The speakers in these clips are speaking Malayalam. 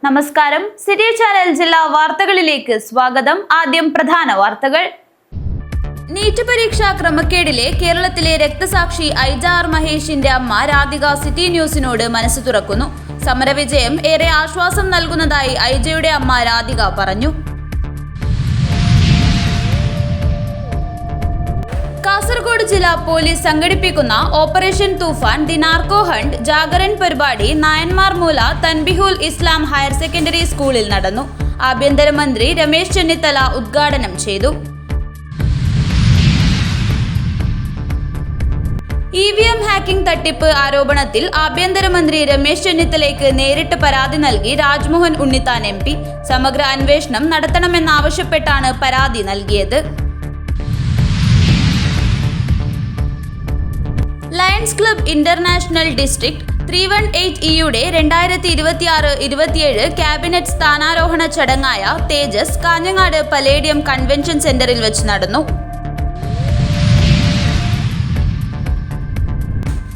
നമസ്കാരം. സിറ്റി ചാനൽ ജില്ലാ വാർത്തകളിലേക്ക് സ്വാഗതം. ആദ്യം പ്രധാന വാർത്തകൾ. നീറ്റ് പരീക്ഷാ ക്രമക്കേടിലെ കേരളത്തിലെ രക്തസാക്ഷി ഐജ ആർ മഹേഷിന്റെ അമ്മ രാധിക സിറ്റി ന്യൂസിനോട് മനസ്സ് തുറക്കുന്നു. സമരവിജയം ഏറെ ആശ്വാസം നൽകുന്നതായി ഐജയുടെ അമ്മ രാധിക പറഞ്ഞു. കാസർഗോഡ് ജില്ലാ പോലീസ് സംഘടിപ്പിക്കുന്ന operation Toofan the narco hunt Jagaran പരിപാടി നായന്മാർ മൂല തൻബിഹുൽ ഇസ്ലാം ഹയർ സെക്കൻഡറി സ്കൂളിൽ നടന്നു. ആഭ്യന്തരമന്ത്രി രമേശ് ചെന്നിത്തല ഉദ്ഘാടനം ചെയ്തു. EVM ഹാക്കിംഗ് തട്ടിപ്പ് ആരോപണത്തിൽ ആഭ്യന്തരമന്ത്രി രമേശ് ചെന്നിത്തലയ്ക്ക് നേരിട്ട് പരാതി നൽകി രാജ്മോഹൻ ഉണ്ണിത്താൻ MP. സമഗ്ര അന്വേഷണം നടത്തണമെന്നാവശ്യപ്പെട്ടാണ് പരാതി നൽകിയത്. ലയൺസ് ക്ലബ് ഇന്റർനാഷണൽ ഡിസ്ട്രിക്ട് 318E-യുടെ 2026-27 ക്യാബിനറ്റ് സ്ഥാനാരോഹണ ചടങ്ങായ തേജസ് കാഞ്ഞങ്ങാട് പലേഡിയം കൺവെൻഷൻ സെന്ററിൽ വെച്ച് നടന്നു.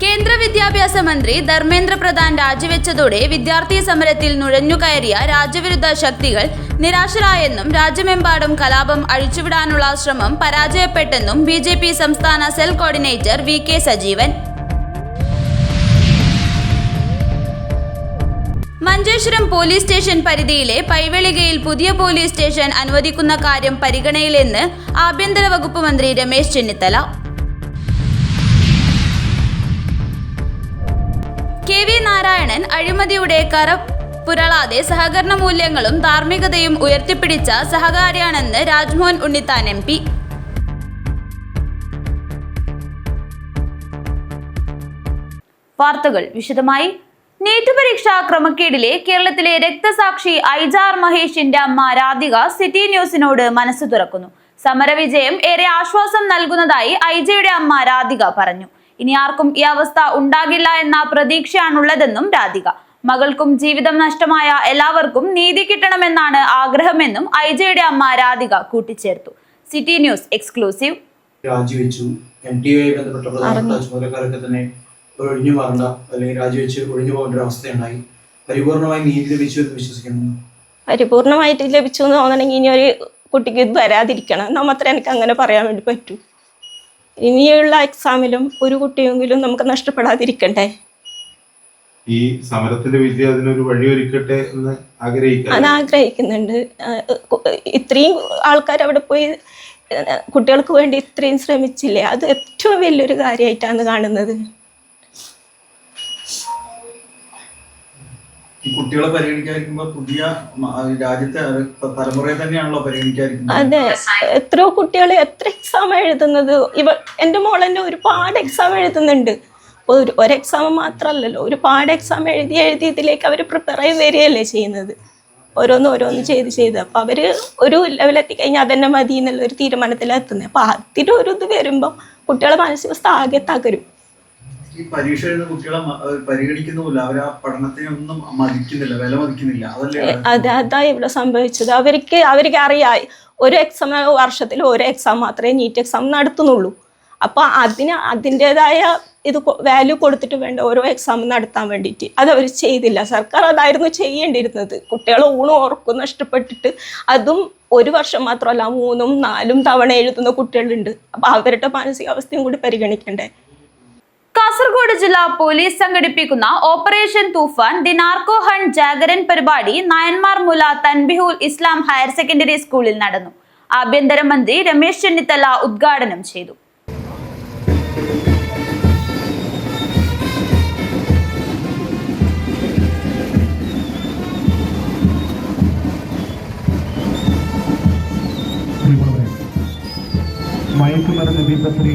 കേന്ദ്ര വിദ്യാഭ്യാസ മന്ത്രി ധർമ്മേന്ദ്ര പ്രധാൻ രാജിവെച്ചതോടെ വിദ്യാർത്ഥി സമരത്തിൽ നുഴഞ്ഞുകയറിയ രാജ്യവിരുദ്ധ ശക്തികൾ നിരാശരായെന്നും രാജ്യമെമ്പാടും കലാപം അഴിച്ചുവിടാനുള്ള ശ്രമം പരാജയപ്പെട്ടെന്നും BJP സംസ്ഥാന cell coordinator VK Sajeevan. Manjeshwaram police station പരിധിയിലെ പൈവെളികയിൽ പുതിയ പോലീസ് സ്റ്റേഷൻ അനുവദിക്കുന്ന കാര്യം പരിഗണനയിലെന്ന് ആഭ്യന്തര വകുപ്പ് മന്ത്രി രമേശ് ചെന്നിത്തല. KV നാരായണൻ അഴിമതിയുടെ കറപുരളാതെ സഹകരണ മൂല്യങ്ങളും ധാർമ്മികതയും ഉയർത്തിപ്പിടിച്ച സഹകാരിയാണെന്ന് രാജ്മോഹൻ ഉണ്ണിത്താൻ MP. വാർത്തകൾ വിശദമായി. നീറ്റ് പരീക്ഷാ ക്രമക്കേടിലെ കേരളത്തിലെ രക്തസാക്ഷി ഐജ ആർ മഹേഷിന്റെ അമ്മ രാധിക സിറ്റി ന്യൂസിനോട് മനസ്സ് തുറക്കുന്നു. സമരവിജയം ഏറെ ആശ്വാസം നൽകുന്നതായി ഐജയുടെ അമ്മ രാധിക പറഞ്ഞു. ഇനി ആർക്കും ഈ അവസ്ഥ ഉണ്ടാകില്ല എന്ന പ്രതീക്ഷയാണുള്ളതെന്നും രാധിക. മകൾക്കും ജീവിതം നഷ്ടമായ എല്ലാവർക്കും നീതി കിട്ടണമെന്നാണ് ആഗ്രഹമെന്നും ഐജയുടെ അമ്മ രാധിക കൂട്ടിച്ചേർത്തു. City news exclusive. രാജിവെച്ചു MTI ബന്ധപ്പെട്ട പ്രധാനപ്പെട്ട ചുമതലക്കാരൊക്കെ തന്നെ ഒഴിഞ്ഞു മാറേണ്ട അല്ലെങ്കിൽ രാജിവെച്ച് ഒഴിഞ്ഞു പോകേണ്ട ഒരു അവസ്ഥയുണ്ടായി. പരിപൂർണമായി നീതി ലഭിച്ചു എന്ന് വിശ്വസിക്കുന്നു. പരിപൂർണമായിട്ട് ലഭിച്ചു എന്ന് തോന്നണമെങ്കിൽ ഇനി ഒരു കുട്ടിക്ക് ഇത് വരാതിരിക്കണം. നമ്മത്ര എനിക്ക് അങ്ങനെ പറയാൻ വേണ്ടി പറ്റൂ. ഇനിയുള്ള എക്സാമിലും ഒരു കുട്ടിയെങ്കിലും നമുക്ക് നഷ്ടപ്പെടാതിരിക്കണ്ടേ. ഈ സമരത്തിന്റെ വിജയം അതിനൊരു വഴിയൊരുക്കട്ടെ എന്ന് ആഗ്രഹിക്കുന്നുണ്ട്. ഇത്രയും ആൾക്കാർ അവിടെ പോയി കുട്ടികൾക്ക് വേണ്ടി ഇത്രയും ശ്രമിച്ചില്ലേ, അത് ഏറ്റവും വലിയൊരു കാര്യമായിട്ടാണ് കാണുന്നത്. ഈ കുട്ടികളെ പരിഗണിക്കാതിരിക്കുമ്പോൾ പുതിയ രാജ്യത്തെ തലമുറയെ തന്നെയാണല്ലോ പരിഗണിക്കാതിരിക്കുന്നത്. അതെ, എത്രയോ കുട്ടികൾ എത്ര എക്സാം എഴുതുന്നത്. എൻ്റെ മോളെന്നെ ഒരുപാട് എക്സാം എഴുതുന്നുണ്ട്. ഒരു എക്സാം മാത്രമല്ലല്ലോ, ഒരുപാട് എക്സാം എഴുതി ഇതിലേക്ക് അവർ പ്രിപ്പയർ ചെയ്ത് വരികയല്ലേ ചെയ്യുന്നത്. ഓരോന്ന് ചെയ്ത് അപ്പോൾ അവർ ഒരു ലെവലെത്തി കഴിഞ്ഞാൽ അതന്നെ മതി എന്നുള്ളൊരു തീരുമാനത്തിലെത്തുന്നത്. അപ്പോൾ അതിലൊരു ഇത് വരുമ്പോൾ കുട്ടികളെ മാനസികാവസ്ഥ ആകെ തകരും. ഈ പരീക്ഷ എഴുതുന്ന കുട്ടികളെ പരിഗണിക്കുന്നില്ല, അവർ ആ പഠനത്തിനെ ഒന്നും മതിക്കുന്നില്ല, വില മതിക്കുന്നില്ല. അതാ ഇവിടെ സംഭവിച്ചത്. അവർക്ക് അറിയാം ഒരു എക്സാം വർഷത്തിൽ ഒരു എക്സാം മാത്രമേ നീറ്റ് എക്സാം നടത്തുന്നുള്ളൂ. അപ്പോൾ അതിൻ്റെതായ ഇത് വാല്യൂ കൊടുത്തിട്ട് വേണ്ട ഓരോ എക്സാം നടത്താൻ വേണ്ടിയിട്ട് അതവർ ചെയ്തില്ല. സർക്കാർ അതായിരുന്നു ചെയ്യേണ്ടിയിരുന്നത്. കുട്ടികളെ ഊണും ഉറക്കും നഷ്ടപ്പെട്ടിട്ട് അതും ഒരു വർഷം മാത്രമല്ല 3ഉം 4ഉം തവണ എഴുതുന്ന കുട്ടികളുണ്ട്. അപ്പോൾ അവരുടെ മാനസികാവസ്ഥയും കൂടി പരിഗണിക്കണ്ടേ. കാസർഗോഡ് ജില്ലാ പോലീസ് സംഘടിപ്പിക്കുന്ന operation Toofan the narco hunt Jagaran പരിപാടി നായന്മാർ മൂല തൻബിഹുൽ ഇസ്ലാം ഹയർ സെക്കൻഡറി സ്കൂളിൽ നടന്നു. ആഭ്യന്തരമന്ത്രി രമേശ് ചെന്നിത്തല ഉദ്ഘാടനം ചെയ്തു. മയക്കുമരുന്ന് വിപത്തിനെ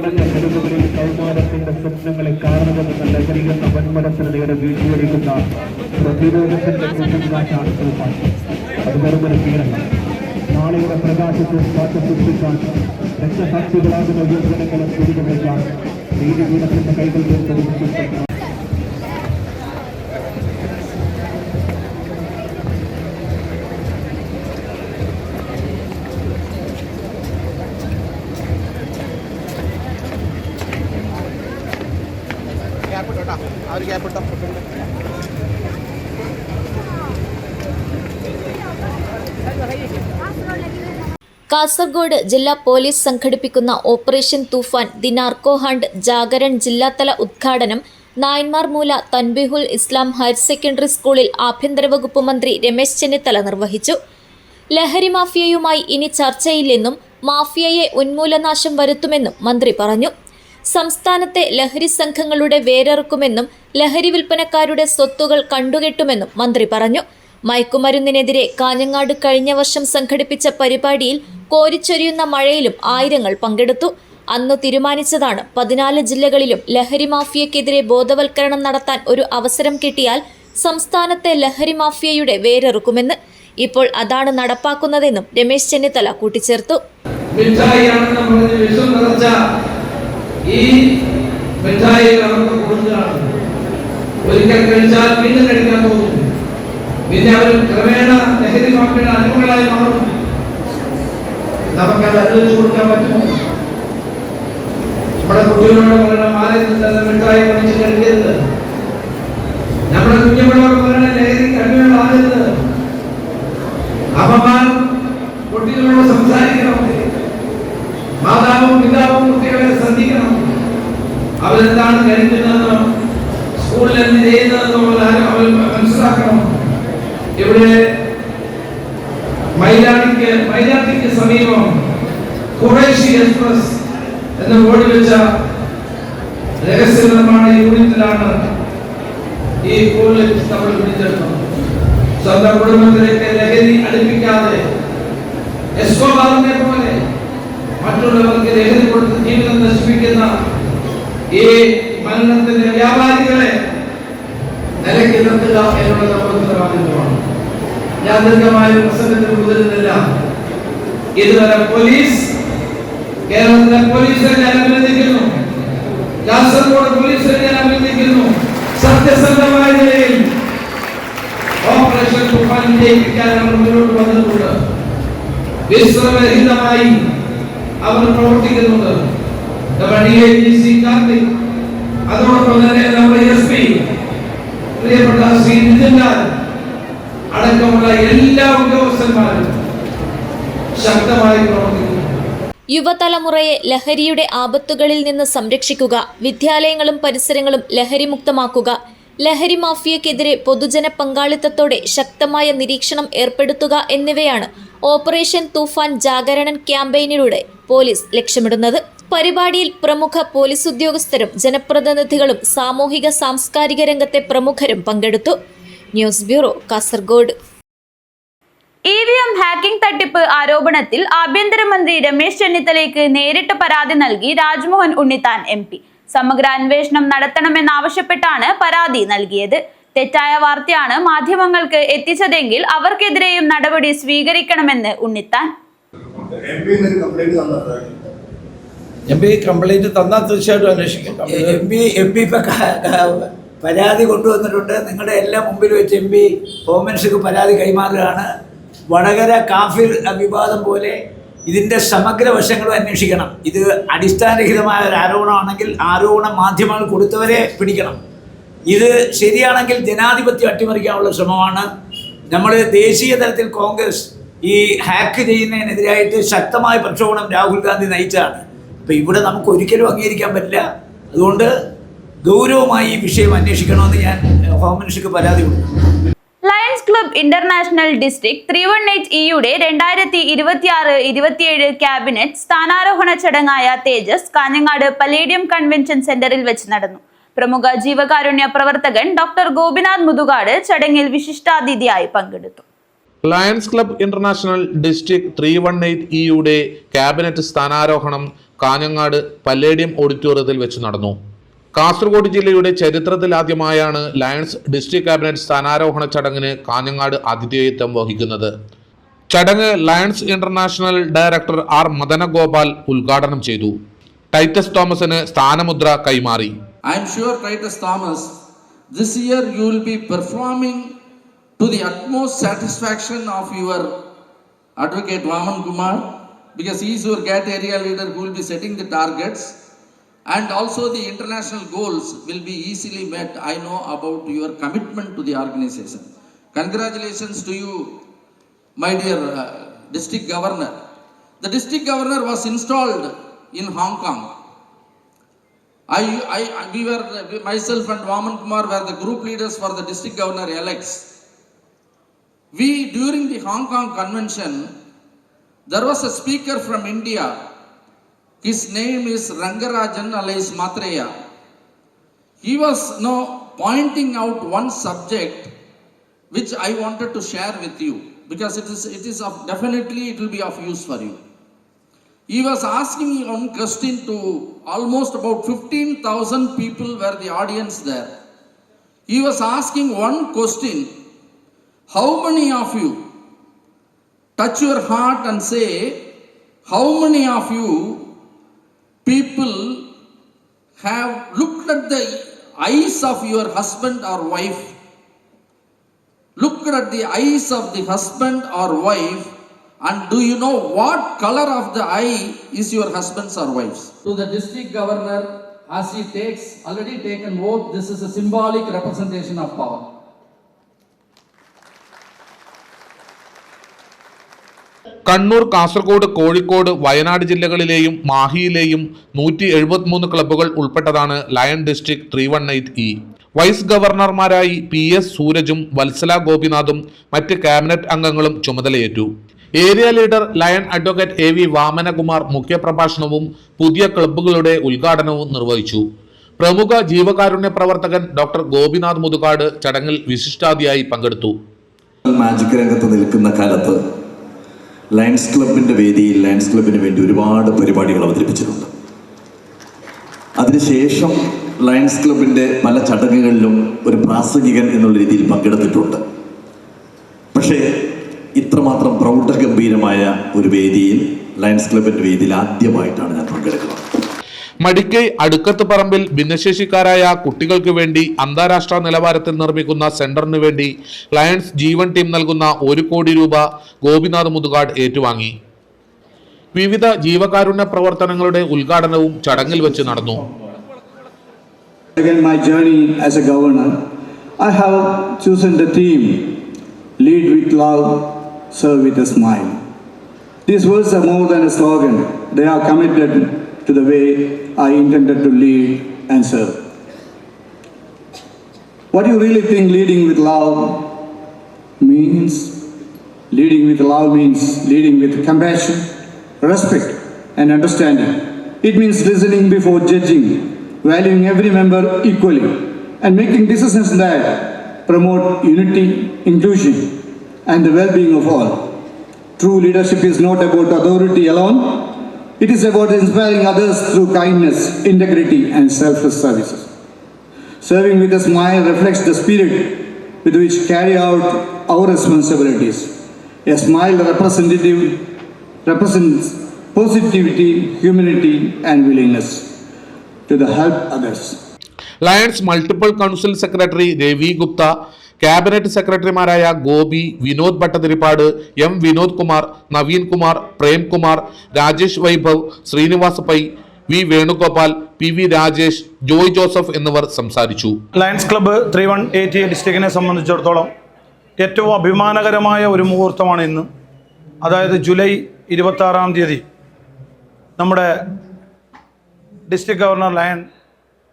കീഴടങ്ങ തെരുവുകളിൽ കൗമാരത്തിന്റെ സ്വപ്നങ്ങളെ കാരണമെന്ന ലഹരിയെന്ന വൻമരത്തിന് നേരെ വീഴ്ചയൊരുക്കുന്ന പ്രതിരോധത്തിന്റെ കുട്ടിക്കാറ്റാണ് തൂഫാൻ. അത് വെറുമൊരു കീഴടങ്ങ്. നാളെയുടെ പ്രകാശത്തെ കാത്തു സൂക്ഷിക്കാൻ രക്തസാക്ഷികളാകുന്ന യുവജനങ്ങളെ പിടിതുവയ്ക്കാൻ നീതിപീഠത്തിന്റെ കൈകൾ തീർത്ത് കാസർഗോഡ് ജില്ലാ പോലീസ് സംഘടിപ്പിക്കുന്ന operation Toofan the narco hunt Jagaran ജില്ലാതല ഉദ്ഘാടനം നായന്മാർ മൂല തൻബീഹുൽ ഇസ്ലാം ഹയർ സെക്കൻഡറി സ്കൂളിൽ ആഭ്യന്തര വകുപ്പ് മന്ത്രി രമേശ് ചെന്നിത്തല നിർവഹിച്ചു. ലഹരി മാഫിയയുമായി ഇനി ചർച്ചയില്ലെന്നും മാഫിയയെ ഉന്മൂലനാശം വരുത്തുമെന്നും മന്ത്രി പറഞ്ഞു. സംസ്ഥാനത്തെ ലഹരി സംഘങ്ങളുടെ വേരറുക്കുമെന്നും ലഹരി വിൽപ്പനക്കാരുടെ സ്വത്തുകൾ കണ്ടുകെട്ടുമെന്നും മന്ത്രി പറഞ്ഞു. മയക്കുമരുന്നിനെതിരെ കാഞ്ഞങ്ങാട് കഴിഞ്ഞ വർഷം സംഘടിപ്പിച്ച പരിപാടിയിൽ കോരിച്ചൊരിയുന്ന മഴയിലും ആയിരങ്ങൾ പങ്കെടുത്തു. അന്നു തീരുമാനിച്ചതാണ് 14 ജില്ലകളിലും ലഹരി മാഫിയക്കെതിരെ ബോധവൽക്കരണം നടത്താൻ ഒരു അവസരം കിട്ടിയാൽ സംസ്ഥാനത്തെ ലഹരി മാഫിയയുടെ വേരറുക്കുമെന്ന്. ഇപ്പോൾ അതാണ് നടപ്പാക്കുന്നതെന്നും രമേശ് ചെന്നിത്തല കൂട്ടിച്ചേർത്തു. ഈ മിഠായി അവർക്ക് കൊടുക്കുകയാണ്. ഒരിക്കൽ കഴിച്ചാൽ വീണ്ടും കഴിക്കാൻ പോകും. പിന്നെ അവർ ക്രമേണ ലഹരി മാഫിയയുടെ അടിമകളായി മാറും. നമുക്കത് അനുവദിച്ചു കൊടുക്കാൻ പറ്റുമോ? നമ്മുടെ കുട്ടികളോട് പറയണം, ആരെ മിഠായി പഠിച്ച് കഴിക്കരുത്. നമ്മുടെ കുഞ്ഞുങ്ങളോട് പറയണം, ലഹരിക്ക് അടിമകളാകരുത്. അമ്മമാർ കുട്ടികളോട് സംസാരിക്കണം. മാതാവും പിതാവും കുട്ടികളെ ശ്രദ്ധിക്കണം. അവരെന്താണ് കഴിക്കുന്നതെന്നോ സ്കൂളിൽ എന്ത് ചെയ്യുന്നതെന്നോ അവർ മനസ്സിലാക്കണം. ഇവിടെ മൈലാട്ടിക്ക് സമീപം ഖുറൈശി എക്സ്പ്രസ് എന്ന ബോർഡ് വെച്ച രഹസ്യ നിർമ്മാണ യൂണിറ്റിലാണ് ഈ സ്കൂളിൽ നമ്മൾ പിടിച്ചെടുത്തത്. സ്വന്തം കുടുംബത്തിലേക്ക് ലഹരി അടുപ്പിക്കാതെ എസ്കോബാറിനെ പോലെ മറ്റുള്ളവർക്ക് ലഹരി കൊടുത്ത് ജീവിതം നശിപ്പിക്കുന്ന ഈ മരണത്തിന്റെ വ്യാപാരികളെ നിലയ്ക്ക് നിർത്തുക എന്നുള്ളത് നമ്മുടെ ഉത്തരവാദിത്വമാണ്. ഞാൻ ദീർഘമായ പ്രസംഗത്തിൽ മുതിരുന്നില്ല. ഇതുവരെ കേരളത്തിലെ പോലീസിനെ ഞാൻ അഭിനന്ദിക്കുന്നു. കാസർഗോഡ് പോലീസിനെ ഞാൻ അഭിനന്ദിക്കുന്നു. സത്യസന്ധമായ നിലയിൽ ഓപ്പറേഷൻ തൂഫാൻ വിജയിപ്പിക്കാൻ അവർ മുന്നോട്ട് വന്നിട്ടുണ്ട്. വിശ്രമരഹിതമായി അവർ പ്രവർത്തിക്കുന്നുണ്ട്. അതോടൊപ്പം തന്നെ നമ്മുടെ SP പ്രിയപ്പെട്ട ശ്രീ നിതിൻലാൽ അടക്കമുള്ള എല്ലാ ഉദ്യോഗസ്ഥന്മാരും ശക്തമായി പ്രവർത്തിക്കുന്നു. യുവതലമുറയെ ലഹരിയുടെ ആപത്തുകളിൽ നിന്ന് സംരക്ഷിക്കുക, വിദ്യാലയങ്ങളും പരിസരങ്ങളും ലഹരിമുക്തമാക്കുക, ലഹരി മാഫിയക്കെതിരെ പൊതുജന പങ്കാളിത്തത്തോടെ ശക്തമായ നിരീക്ഷണം ഏർപ്പെടുത്തുക എന്നിവയാണ് ഓപ്പറേഷൻ തൂഫാൻ ജാഗരണൻ ക്യാമ്പയിനിലൂടെ പോലീസ് ലക്ഷ്യമിടുന്നത്. പരിപാടിയിൽ പ്രമുഖ പോലീസ് ഉദ്യോഗസ്ഥരും ജനപ്രതിനിധികളും സാമൂഹിക സാംസ്കാരിക രംഗത്തെ പ്രമുഖരും പങ്കെടുത്തു. News bureau, Kasaragod. EVM hacking തട്ടിപ്പ് ആരോപണത്തിൽ ആഭ്യന്തരമന്ത്രി രമേശ് ചെന്നിത്തലയ്ക്ക് നേരിട്ട് പരാതി നൽകി രാജ്മോഹൻ ഉണ്ണിത്താൻ MP. സമഗ്ര അന്വേഷണം നടത്തണമെന്നാവശ്യപ്പെട്ടാണ് പരാതി നൽകിയത്. തെറ്റായ വാർത്തയാണ് മാധ്യമങ്ങൾക്ക് എത്തിച്ചതെങ്കിൽ അവർക്കെതിരെയും നടപടി സ്വീകരിക്കണമെന്ന് ഉണ്ണിത്താൻ. MP കംപ്ലൈന്റ് തന്നാൽ തീർച്ചയായിട്ടും അന്വേഷിക്കും. MP പരാതി കൊണ്ടുവന്നിട്ടുണ്ട്. നിങ്ങളുടെ എല്ലാം മുമ്പിൽ വെച്ച് MP ഹോം മിനിസ്റ്റർക്ക് പരാതി കൈമാറുകയാണ്. വടകര കാഫിർ വിവാദം പോലെ ഇതിൻ്റെ സമഗ്ര വശങ്ങളും അന്വേഷിക്കണം. ഇത് അടിസ്ഥാനരഹിതമായ ഒരു ആരോപണമാണെങ്കിൽ ആരോപണം മാധ്യമങ്ങൾ കൊടുത്തവരെ പിടിക്കണം. ഇത് ശരിയാണെങ്കിൽ ജനാധിപത്യം അട്ടിമറിക്കാനുള്ള ശ്രമമാണ്. നമ്മൾ ദേശീയ തലത്തിൽ കോൺഗ്രസ് ഈ ഹാക്ക് ചെയ്യുന്നതിനെതിരായിട്ട് ശക്തമായ പ്രക്ഷോഭണം രാഹുൽ ഗാന്ധി നയിച്ചതാണ്. അപ്പോൾ ഇവിടെ നമുക്ക് ഒരിക്കലും അംഗീകരിക്കാൻ പറ്റില്ല. അതുകൊണ്ട് ഗൗരവമായി ഈ വിഷയം അന്വേഷിക്കണമെന്ന് ഞാൻ ഹോം മിനിസ്റ്റർക്ക് പരാതി കൊടുത്തു. ലയൺസ് ക്ലബ് ഇന്റർനാഷണൽ ഡിസ്ട്രിക്ട് 318E-യുടെ 2026-27 ക്യാബിനറ്റ് സ്ഥാനാരോഹണ ചടങ്ങായ തേജസ് കാഞ്ഞങ്ങാട് പലേഡിയം കൺവെൻഷൻ സെന്ററിൽ വെച്ച് നടന്നു. പ്രമുഖ ജീവകാരുണ്യ പ്രവർത്തകൻ ഡോക്ടർ ഗോപിനാഥ് മുതുകാട് ചടങ്ങിൽ വിശിഷ്ടാതിഥിയായി പങ്കെടുത്തു. ലയൺസ് ക്ലബ് ഇന്റർനാഷണൽ ഡിസ്ട്രിക്ട് 318E-യുടെ ക്യാബിനറ്റ് സ്ഥാനാരോഹണം കാഞ്ഞങ്ങാട് പല്ലേഡിയം ഓഡിറ്റോറിയത്തിൽ വെച്ച് നടന്നു. കാസർഗോഡ് ജില്ലയുടെ ചരിത്രത്തിലാദ്യമായാണ് ലയൺസ് ഡിസ്ട്രിക്ട് ക്യാബിനറ്റ് സ്ഥാനാരോഹണ ചടങ്ങിന് കാഞ്ഞങ്ങാട് ആതിഥേയത്വം വഹിക്കുന്നത്. ചടങ്ങ് Lions International director R Madanagopal ഉദ്ഘാടനം ചെയ്തു. ടൈറ്റസ് തോമസിന് സ്ഥാനമുദ്ര കൈമാറി. I am sure, Titus Thomas, this year you will be performing to the utmost satisfaction of your advocate Vaman Kumar, because he is your GATT area leader who will be setting the targets, and also the international goals will be easily met. I know about your commitment to the organization. Congratulations to you, my dear district governor. The district governor was installed in Hong Kong. Myself and Vaman Kumar were the group leaders for the district governor elects. During the Hong Kong convention, there was a speaker from India. His name is Rangarajan alias Matreya. He was pointing out one subject which I wanted to share with you, because definitely it will be of use for you. He was asking one question to almost about 15,000 people were the audience there. He was asking one question: how many of you touch your heart and say, how many of you people have looked at the eyes of your husband or wife? Looked at the eyes of the husband or wife, and do you know what color of the eye is your husband's or wife's? To the district governor, as he already taken oath, this is a symbolic representation of power. Kannur, Kasaragod, Kozhikode, Wayanad ജില്ലകളിലെയും മാഹിയിലെയും 173 ക്ലബ്ബുകൾ ഉൾപ്പെട്ടതാണ് ലയൺ ഡിസ്ട്രിക്ട് 318E. വൈസ് ഗവർണർമാരായി PS സൂരജും വത്സല ഗോപിനാഥും മറ്റ് ക്യാബിനറ്റ് അംഗങ്ങളും ചുമതലയേറ്റു. Area leader lion advocate AV Vamanakumar മുഖ്യപ്രഭാഷണവും പുതിയ ക്ലബ്ബുകളുടെ ഉദ്ഘാടനവും നിർവഹിച്ചു. പ്രമുഖ ജീവകാരുണ്യ പ്രവർത്തകൻ ഡോക്ടർ ഗോപിനാഥ് മുതുകാട് ചടങ്ങിൽ വിശിഷ്ടാതിഥിയായി പങ്കെടുത്തു. മാജിക് രംഗത്ത് നിൽക്കുന്ന കാലത്ത് ലയൺസ് ക്ലബിൻ്റെ വേദിയിൽ ലയൺസ് ക്ലബിന് വേണ്ടി ഒരുപാട് പരിപാടികൾ അവതരിപ്പിച്ചിട്ടുണ്ട്. അതിനുശേഷം ലയൺസ് ക്ലബിൻ്റെ പല ചടങ്ങുകളിലും ഒരു പ്രാസംഗികൻ എന്നുള്ള രീതിയിൽ പങ്കെടുത്തിട്ടുണ്ട്. പക്ഷേ ഇത്രമാത്രം പ്രൗഢഗംഭീരമായ ഒരു വേദിയിൽ ലയൺസ് ക്ലബിൻ്റെ വേദിയിൽ ആദ്യമായിട്ടാണ് ഞാൻ പങ്കെടുക്കുന്നത്. മടിക്കൈ അടുക്കത്ത് പറമ്പിൽ ഭിന്നശേഷിക്കാരായ കുട്ടികൾക്ക് വേണ്ടി അന്താരാഷ്ട്ര നിലവാരത്തിൽ നിർമ്മിക്കുന്ന സെന്ററിന് വേണ്ടി ലയൺസ് ജീവൻ ടീം നൽകുന്ന 1 കോടി രൂപ ഗോപിനാഥ് മുതുകാട് ഏറ്റുവാങ്ങി. വിവിധ ജീവകാരുണ്യ പ്രവർത്തനങ്ങളുടെ ഉദ്ഘാടനവും ചടങ്ങിൽ വെച്ച് നടന്നു. Again, my journey as a governor, I have chosen the theme: lead with love, serve with a smile. These words are more than a slogan. They are committed to the way I intended to lead and serve. What do you really think leading with love means? Leading with love means leading with compassion, respect and understanding. It means listening before judging, valuing every member equally, and making decisions that promote unity, inclusion and the well-being of all. True leadership is not about authority alone. It is about inspiring others through kindness, integrity and selfless services. Serving with a smile reflects the spirit with which we carry out our responsibilities. A smile represents positivity, humanity and willingness to help others. Lions multiple council secretary Ravi Gupta, cabinet സെക്രട്ടറിമാരായ Gopi, Vinod Bhattathiripad, M Vinod Kumar, Naveen Kumar, Premkumar, Rajesh Vaibhav, Srinivas Pai, V Venugopal, PV Rajesh, Joy Joseph എന്നിവർ സംസാരിച്ചു. ലയൺസ് ക്ലബ്ബ് 318 ഡിസ്ട്രിക്റ്റിനെ സംബന്ധിച്ചിടത്തോളം ഏറ്റവും അഭിമാനകരമായ ഒരു മുഹൂർത്തമാണ് ഇന്ന്. അതായത് ജൂലൈ 26-ാം തീയതി നമ്മുടെ district governor lion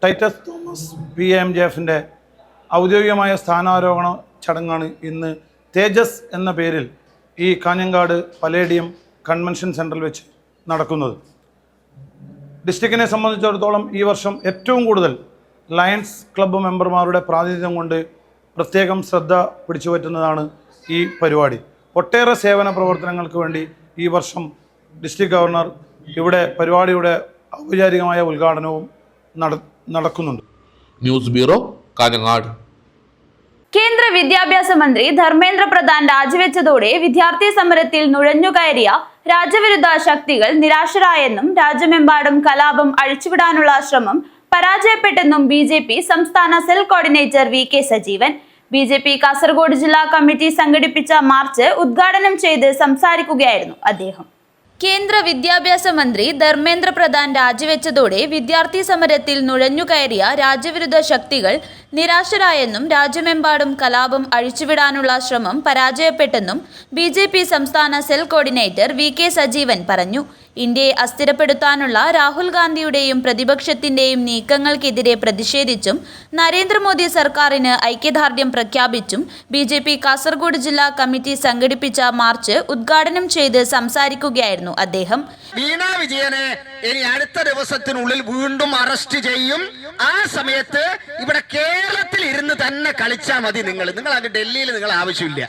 Titus Thomas PMJFൻ്റെ ഔദ്യോഗികമായ സ്ഥാനാരോഹണ ചടങ്ങാണ് ഇന്ന് തേജസ് എന്ന പേരിൽ ഈ കാഞ്ഞങ്ങാട് പലേഡിയം കൺവെൻഷൻ സെൻറ്ററിൽ വെച്ച് നടക്കുന്നത്. ഡിസ്ട്രിക്റ്റിനെ സംബന്ധിച്ചിടത്തോളം ഈ വർഷം ഏറ്റവും കൂടുതൽ ലയൺസ് ക്ലബ്ബ് മെമ്പർമാരുടെ പ്രാതിനിധ്യം കൊണ്ട് പ്രത്യേകം ശ്രദ്ധ പിടിച്ചുപറ്റുന്നതാണ് ഈ പരിപാടി. ഒട്ടേറെ സേവന പ്രവർത്തനങ്ങൾക്ക് വേണ്ടി ഈ വർഷം ഡിസ്ട്രിക്ട് ഗവർണർ ഇവിടെ പരിപാടിയുടെ ഔപചാരികമായ ഉദ്ഘാടനവും നടക്കുന്നുണ്ട്. News bureau, Kanhangad. കേന്ദ്ര വിദ്യാഭ്യാസ മന്ത്രി ധർമ്മേന്ദ്ര പ്രധാൻ രാജിവെച്ചതോടെ വിദ്യാർത്ഥി സമരത്തിൽ നുഴഞ്ഞുകയറിയ രാജ്യവിരുദ്ധ ശക്തികൾ നിരാശരായെന്നും രാജ്യമെമ്പാടും കലാപം അഴിച്ചുവിടാനുള്ള ശ്രമം പരാജയപ്പെട്ടെന്നും BJP സംസ്ഥാന cell coordinator VK Sajeevan. BJP Kasaragod ജില്ലാ കമ്മിറ്റി സംഘടിപ്പിച്ച മാർച്ച് ഉദ്ഘാടനം ചെയ്ത് സംസാരിക്കുകയായിരുന്നു അദ്ദേഹം. കേന്ദ്ര വിദ്യാഭ്യാസ മന്ത്രി ധർമ്മേന്ദ്ര പ്രധാൻ രാജിവെച്ചതോടെ വിദ്യാർത്ഥി സമരത്തിൽ നുഴഞ്ഞുകയറിയ രാജ്യവിരുദ്ധ ശക്തികൾ നിരാശരായെന്നും രാജ്യമെമ്പാടും കലാപം അഴിച്ചുവിടാനുള്ള ശ്രമം പരാജയപ്പെട്ടെന്നും BJP സംസ്ഥാന സെൽ കോർഡിനേറ്റർ VK സജീവൻ പറഞ്ഞു. ഇന്ത്യയെ അസ്ഥിരപ്പെടുത്താനുള്ള രാഹുൽ ഗാന്ധിയുടെയും പ്രതിപക്ഷത്തിന്റെയും നീക്കങ്ങൾക്കെതിരെ പ്രതിഷേധിച്ചും നരേന്ദ്രമോദി സർക്കാരിന് ഐക്യദാർഢ്യം പ്രഖ്യാപിച്ചും BJP കാസർഗോഡ് ജില്ലാ കമ്മിറ്റി സംഘടിപ്പിച്ച മാർച്ച് ഉദ്ഘാടനം ചെയ്ത് സംസാരിക്കുകയായിരുന്നു അദ്ദേഹം. വീണ വിജയനെ ഇനി അടുത്ത ദിവസത്തിനുള്ളിൽ വീണ്ടും അറസ്റ്റ് ചെയ്യും. ആ സമയത്ത് ഇവിടെ കേരളത്തിൽ ഇരുന്ന് തന്നെ കളിച്ചാൽ മതി. നിങ്ങൾ അങ്ങ് ഡൽഹിയിൽ നിങ്ങൾ ആവശ്യമില്ല.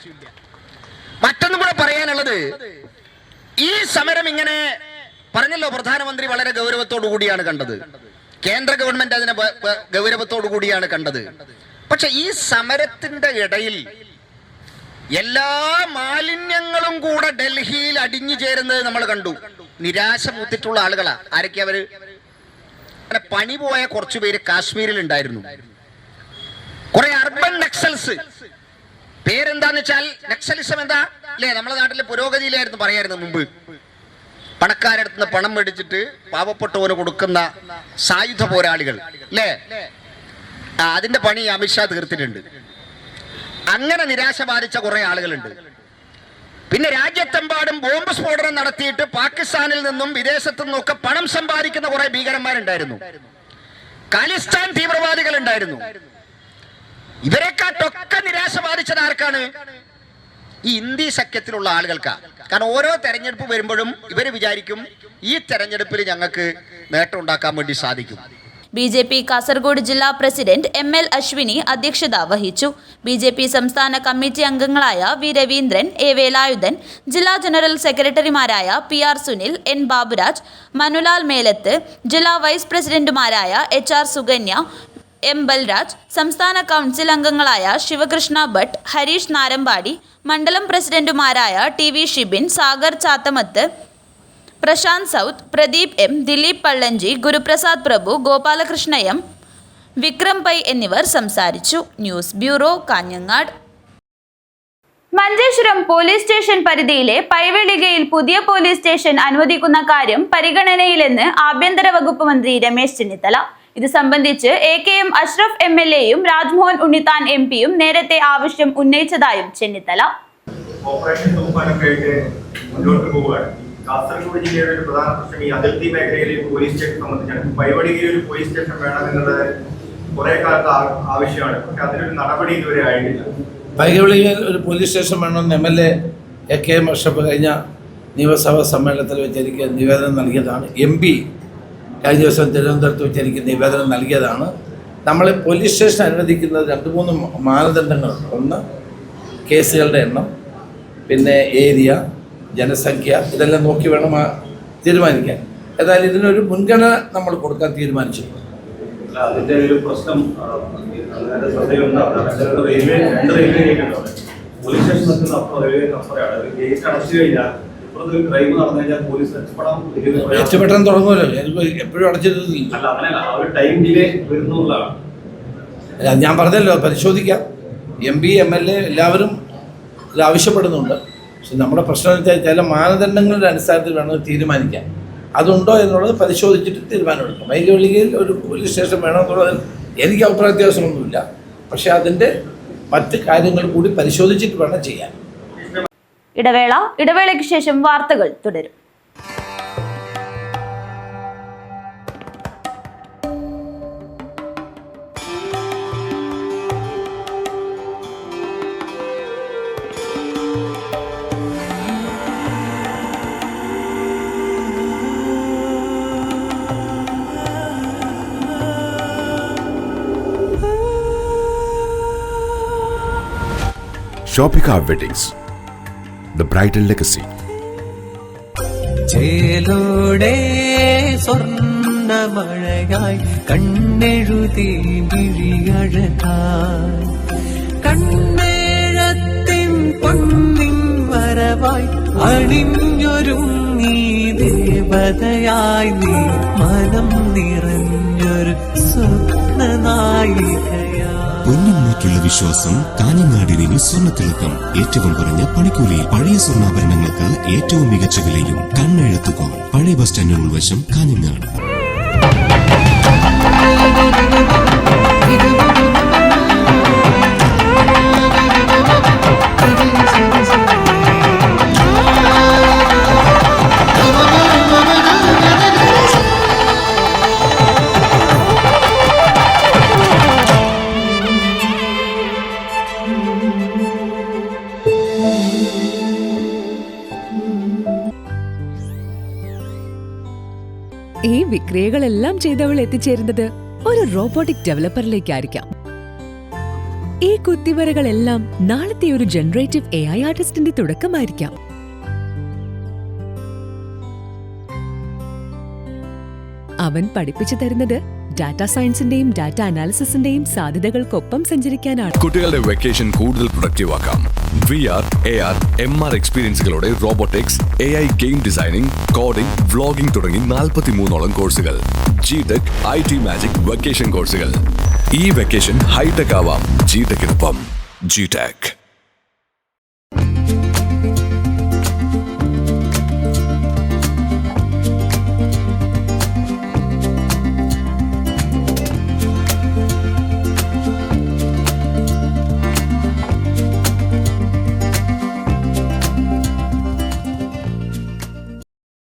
മറ്റൊന്നും കൂടെ പറയാനുള്ളത്, ഈ സമരം ഇങ്ങനെ പറഞ്ഞല്ലോ, പ്രധാനമന്ത്രി വളരെ ഗൗരവത്തോടു കൂടിയാണ് കണ്ടത്, കേന്ദ്ര ഗവൺമെന്റ് അതിനെ ഗൗരവത്തോടു കൂടിയാണ് കണ്ടത്. പക്ഷെ ഈ സമരത്തിന്റെ ഇടയിൽ എല്ലാ മാലിന്യങ്ങളും കൂടെ ഡൽഹിയിൽ അടിഞ്ഞു ചേരുന്നത് നമ്മൾ കണ്ടു. നിരാശ മൂത്തിട്ടുള്ള ആളുകളാ. ആരൊക്കെ അവര്? പണി പോയ കുറച്ചു പേര് കാശ്മീരിൽ ഉണ്ടായിരുന്നു. കുറെ അർബൻ നക്സൽസ്. പേരെന്താന്ന് വെച്ചാൽ നക്സലിസം എന്താ അല്ലേ, നമ്മുടെ നാട്ടിലെ പുരോഗതിയിലായിരുന്നു പറയായിരുന്നു മുമ്പ്. പണക്കാരടുത്ത് നിന്ന് പണം മേടിച്ചിട്ട് പാവപ്പെട്ടവന് കൊടുക്കുന്ന സായുധ പോരാളികൾ അല്ലേ, അതിന്റെ പണി അമിത്ഷാ തീർത്തിട്ടുണ്ട്. അങ്ങനെ നിരാശ ബാധിച്ച കുറെ ആളുകളുണ്ട്. പിന്നെ രാജ്യത്തെമ്പാടും ബോംബ് സ്ഫോടനം നടത്തിയിട്ട് പാകിസ്ഥാനിൽ നിന്നും വിദേശത്തു നിന്നൊക്കെ പണം സമ്പാദിക്കുന്ന കുറെ ഭീകരന്മാരുണ്ടായിരുന്നു. ഖാലിസ്ഥാൻ തീവ്രവാദികൾ ഉണ്ടായിരുന്നു. ഇവരെക്കാട്ടൊക്കെ നിരാശ ബാധിച്ചത് ആർക്കാണ്? ഈ ഇന്ത്യ സഖ്യത്തിലുള്ള ആളുകൾക്കാ. കാരണം ഓരോ തെരഞ്ഞെടുപ്പ് വരുമ്പോഴും ഇവര് വിചാരിക്കും ഈ തെരഞ്ഞെടുപ്പിൽ ഞങ്ങൾക്ക് നേട്ടം ഉണ്ടാക്കാൻ വേണ്ടി സാധിക്കും. BJP കാസർഗോഡ് ജില്ലാ പ്രസിഡന്റ് ML അശ്വിനി അധ്യക്ഷത വഹിച്ചു. BJP സംസ്ഥാന കമ്മിറ്റി അംഗങ്ങളായ V രവീന്ദ്രൻ, A വേലായുധൻ, ജില്ലാ ജനറൽ സെക്രട്ടറിമാരായ PR സുനിൽ, N ബാബുരാജ്, മനുലാൽ മേലത്ത്, ജില്ലാ വൈസ് പ്രസിഡന്റുമാരായ HR സുകന്യ, M ബൽരാജ്, സംസ്ഥാന കൗൺസിൽ അംഗങ്ങളായ ശിവകൃഷ്ണ ഭട്ട്, ഹരീഷ് നാരമ്പാടി, മണ്ഡലം പ്രസിഡന്റുമാരായ TV Shibin, Sagar Chathamath, Prashanth South, Pradeep M, Dileep Pallanchi, Guruprasad Prabhu, Gopalakrishna M, Vikram Pai എന്നിവർ സംസാരിച്ചു. News bureau, Kanhangad. Manjeshwaram police station പരിധിയിലെ പൈവെളികയിൽ പുതിയ പോലീസ് സ്റ്റേഷൻ അനുവദിക്കുന്ന കാര്യം പരിഗണനയിലെന്ന് ആഭ്യന്തര വകുപ്പ് മന്ത്രി രമേശ് ചെന്നിത്തല. ഇത് സംബന്ധിച്ച് AKM അഷ്റഫ് MLAയും രാജ്മോഹൻ ഉണ്ണിത്താൻ MPയും നേരത്തെ ആവശ്യം ഉന്നയിച്ചതായും ചെന്നിത്തല. ഓപ്പറേഷൻ തൂഫാനൊക്കെ മുന്നോട്ട് പോവുകയാണ്. കാസർഗോഡ് ജില്ലയുടെ ഒരു പ്രധാന പ്രശ്നം ഈ അതിർത്തി മേഖലയിലെ പോലീസ് സ്റ്റേഷൻ സംബന്ധിച്ചാണ്. പൈവടിയിൽ ഒരു പോലീസ് സ്റ്റേഷൻ വേണം എന്നുള്ളത് കുറെ കാലത്ത് ആവശ്യമാണ്. പക്ഷെ അതിനൊരു നടപടി ഇതുവരെ ആയിട്ടില്ല. പൈവളിയിൽ ഒരു പോലീസ് സ്റ്റേഷൻ വേണമെന്ന് MLA AKM അഷ്റഫ് കഴിഞ്ഞ നിയമസഭാ സമ്മേളനത്തിൽ വെച്ച് എനിക്ക് നിവേദനം നൽകിയതാണ്. MP കഴിഞ്ഞ ദിവസം തിരുവനന്തപുരത്ത് വെച്ച് എനിക്ക് നിവേദനം നൽകിയതാണ്. നമ്മൾ പോലീസ് സ്റ്റേഷൻ അനുവദിക്കുന്നത് 2-3 മാനദണ്ഡങ്ങളുണ്ട്. ഒന്ന്, കേസുകളുടെ എണ്ണം, പിന്നെ ഏരിയ, ജനസംഖ്യ, ഇതെല്ലാം നോക്കി വേണം തീരുമാനിക്കാൻ. ഏതായാലും ഇതിനൊരു മുൻഗണന നമ്മൾ കൊടുക്കാൻ തീരുമാനിച്ചിട്ടുണ്ട്. അതിന്റെ ഒരു പ്രശ്നം പോലീസ് സ്റ്റേഷൻ ഗേറ്റ് അടച്ചു കഴിഞ്ഞാൽ രക്ഷപ്പെടാൻ തുടങ്ങുമല്ലോ. എപ്പോഴും അടച്ചിട്ടില്ല. ഞാൻ പറഞ്ഞല്ലോ, പരിശോധിക്കാം. MP MLA എല്ലാവരും ഇത് ആവശ്യപ്പെടുന്നുണ്ട്. പക്ഷെ നമ്മുടെ പ്രശ്നം വെച്ചാൽ ചില മാനദണ്ഡങ്ങളുടെ അടിസ്ഥാനത്തിൽ വേണം തീരുമാനിക്കാൻ. അതുണ്ടോ എന്നുള്ളത് പരിശോധിച്ചിട്ട് തീരുമാനമെടുക്കും. വൈകി ഒരു പോലീസ് സ്റ്റേഷൻ വേണമെന്നുള്ളതിൽ എനിക്ക് അഭിപ്രായ വ്യത്യാസമൊന്നുമില്ല. പക്ഷെ അതിൻ്റെ മറ്റ് കാര്യങ്ങൾ കൂടി പരിശോധിച്ചിട്ട് വേണം ചെയ്യാൻ. ഇടവേളയ്ക്ക് ശേഷം വാർത്തകൾ തുടരും. Shopika Weddings, the bridal legacy. ചേലോടെ സ്വർണ്ണ സ്വർണമഴയായി കണ്ണെഴുതി വിഴിയഴകായി കണ്ണേഴത്തിൻ പൊന്നിൻ വരവായി അണിഞ്ഞൊരുങ്ങി ദേവതയായി നീ മനം നിറഞ്ഞൊരു സ്വപ്നനായികയായി. പൊന്നിന്മേറ്റുള്ള വിശ്വാസം കാഞ്ഞങ്ങാടിന് സ്വർണ്ണത്തിളക്കം. ഏറ്റവും കുറഞ്ഞ പണിക്കൂലിയിൽ പഴയ സ്വർണ്ണാഭരണങ്ങൾക്ക് ഏറ്റവും മികച്ച വിലയും കണ്ണെഴുത്തുകോൺ. പഴയ ബസ് സ്റ്റാൻഡിന് ഉൾവശം കാഞ്ഞങ്ങാട്. ഈ വിക്രിയകളെല്ലാം ചെയ്തവൾ എത്തിച്ചേരുന്നത് ഒരു റോബോട്ടിക് ഡെവലപ്പറിലേക്കായിരിക്കാം. ഈ കുത്തിവരകളെല്ലാം നാളത്തെ ഒരു ജനറേറ്റീവ് AI ആർട്ടിസ്റ്റിന്റെ തുടക്കമായിരിക്കാം. അവൻ പഠിപ്പിച്ചു തരുന്നത് ഡാറ്റാ സയൻസിന്റെയും ഡാറ്റ അനാലിസിസിന്റെയും സാധ്യതകൾക്കൊപ്പം സഞ്ചരിക്കാനാണ്. കുട്ടികളുടെ വെക്കേഷൻ കൂടുതൽ പ്രൊഡക്റ്റീവ് ആക്കാം. VR, AR, MR എക്സ്പീരിയൻസുകളോടെ robotics, AI game designing, coding, vlogging തുടങ്ങി 43ഓളം കോഴ്സുകൾ. GTech, IT മാജിക് വെക്കേഷൻ കോഴ്സുകൾ. ഈ വെക്കേഷൻ ഹൈടെക് ആവാം GTechനൊപ്പം. GTech.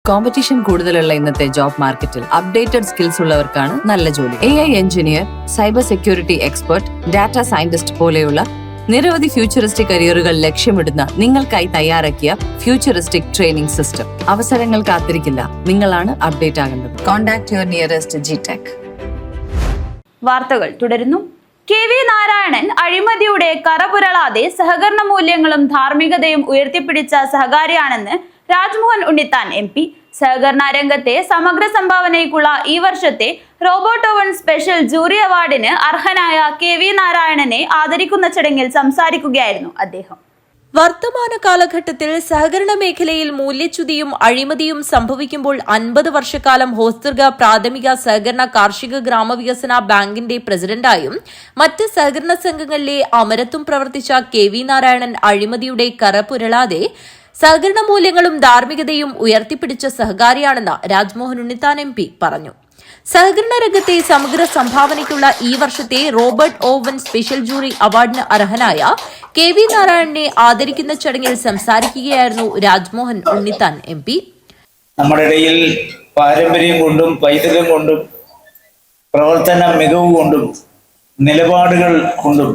കോമ്പറ്റീഷൻ കൂടുതലുള്ള ഇന്നത്തെ ജോബ് മാർക്കറ്റിൽ അപ്ഡേറ്റഡ് സ്കിൽസ് ഉള്ളവർക്കാണ് നല്ല ജോലി. AI engineer, cyber security expert, data scientist പോലെയുള്ള നിരവധി ഫ്യൂച്ചറിസ്റ്റിക് കരിയറുകൾ ലക്ഷ്യമിടുന്ന നിങ്ങൾക്കായി തയ്യാറാക്കിയ ഫ്യൂച്ചറിസ്റ്റിക് ട്രെയിനിംഗ് സിസ്റ്റം. അവസരങ്ങൾ കാത്തിരിക്കില്ല, നിങ്ങളാണ് അപ്ഡേറ്റ് ആകേണ്ടത്. Contact your nearest GTech. വാർത്തകൾ തുടരുന്നു. KV നാരായണൻ അഴിമതിയുടെ കറപുരളാതെ സഹകരണ മൂല്യങ്ങളും ധാർമ്മികതയും ഉയർത്തിപ്പിടിച്ച സഹകാരിയാണെന്ന് രാജ്മോഹൻ ഉണ്ണിത്താൻ MP. സഹകരണ രംഗത്തെ സമഗ്ര സംഭാവനയ്ക്കുള്ള ഈ വർഷത്തെ റോബോട്ടോവൺ സ്പെഷ്യൽ ജൂറി അവാർഡിന് അർഹനായ KV നാരായണനെ ആദരിക്കുന്ന ചടങ്ങിൽ സംസാരിക്കുകയായിരുന്നു അദ്ദേഹം. വർത്തമാന കാലഘട്ടത്തിൽ സഹകരണ മേഖലയിൽ മൂല്യച്യുതിയും അഴിമതിയും സംഭവിക്കുമ്പോൾ 50 വർഷക്കാലം ഹോസ്ദുർഗ പ്രാഥമിക സഹകരണ കാർഷിക ഗ്രാമവികസന ബാങ്കിന്റെ പ്രസിഡന്റായും മറ്റ് സഹകരണ സംഘങ്ങളിലെ അമരത്തും പ്രവർത്തിച്ച KV നാരായണൻ അഴിമതിയുടെ കറപുരളാതെ സഹകരണ മൂല്യങ്ങളും ധാർമ്മികതയും ഉയർത്തിപ്പിടിച്ച സഹകാരിയാണെന്ന് രാജ്മോഹൻ ഉണ്ണിത്താൻ MP പറഞ്ഞു. സഹകരണ രംഗത്തെ സമഗ്ര സംഭാവനയ്ക്കുള്ള ഈ വർഷത്തെ റോബർട്ട് ഓവൻ സ്പെഷ്യൽ ജൂറി അവാർഡിന് അർഹനായ KV നാരായണനെ ആദരിക്കുന്ന ചടങ്ങിൽ സംസാരിക്കുകയായിരുന്നു രാജ്മോഹൻ ഉണ്ണിത്താൻ MP. നമ്മുടെ ഇടയിൽ പാരമ്പര്യം കൊണ്ടും പൈതൃകം കൊണ്ടും പ്രവർത്തന മികവ് കൊണ്ടും നിലപാടുകൾ കൊണ്ടും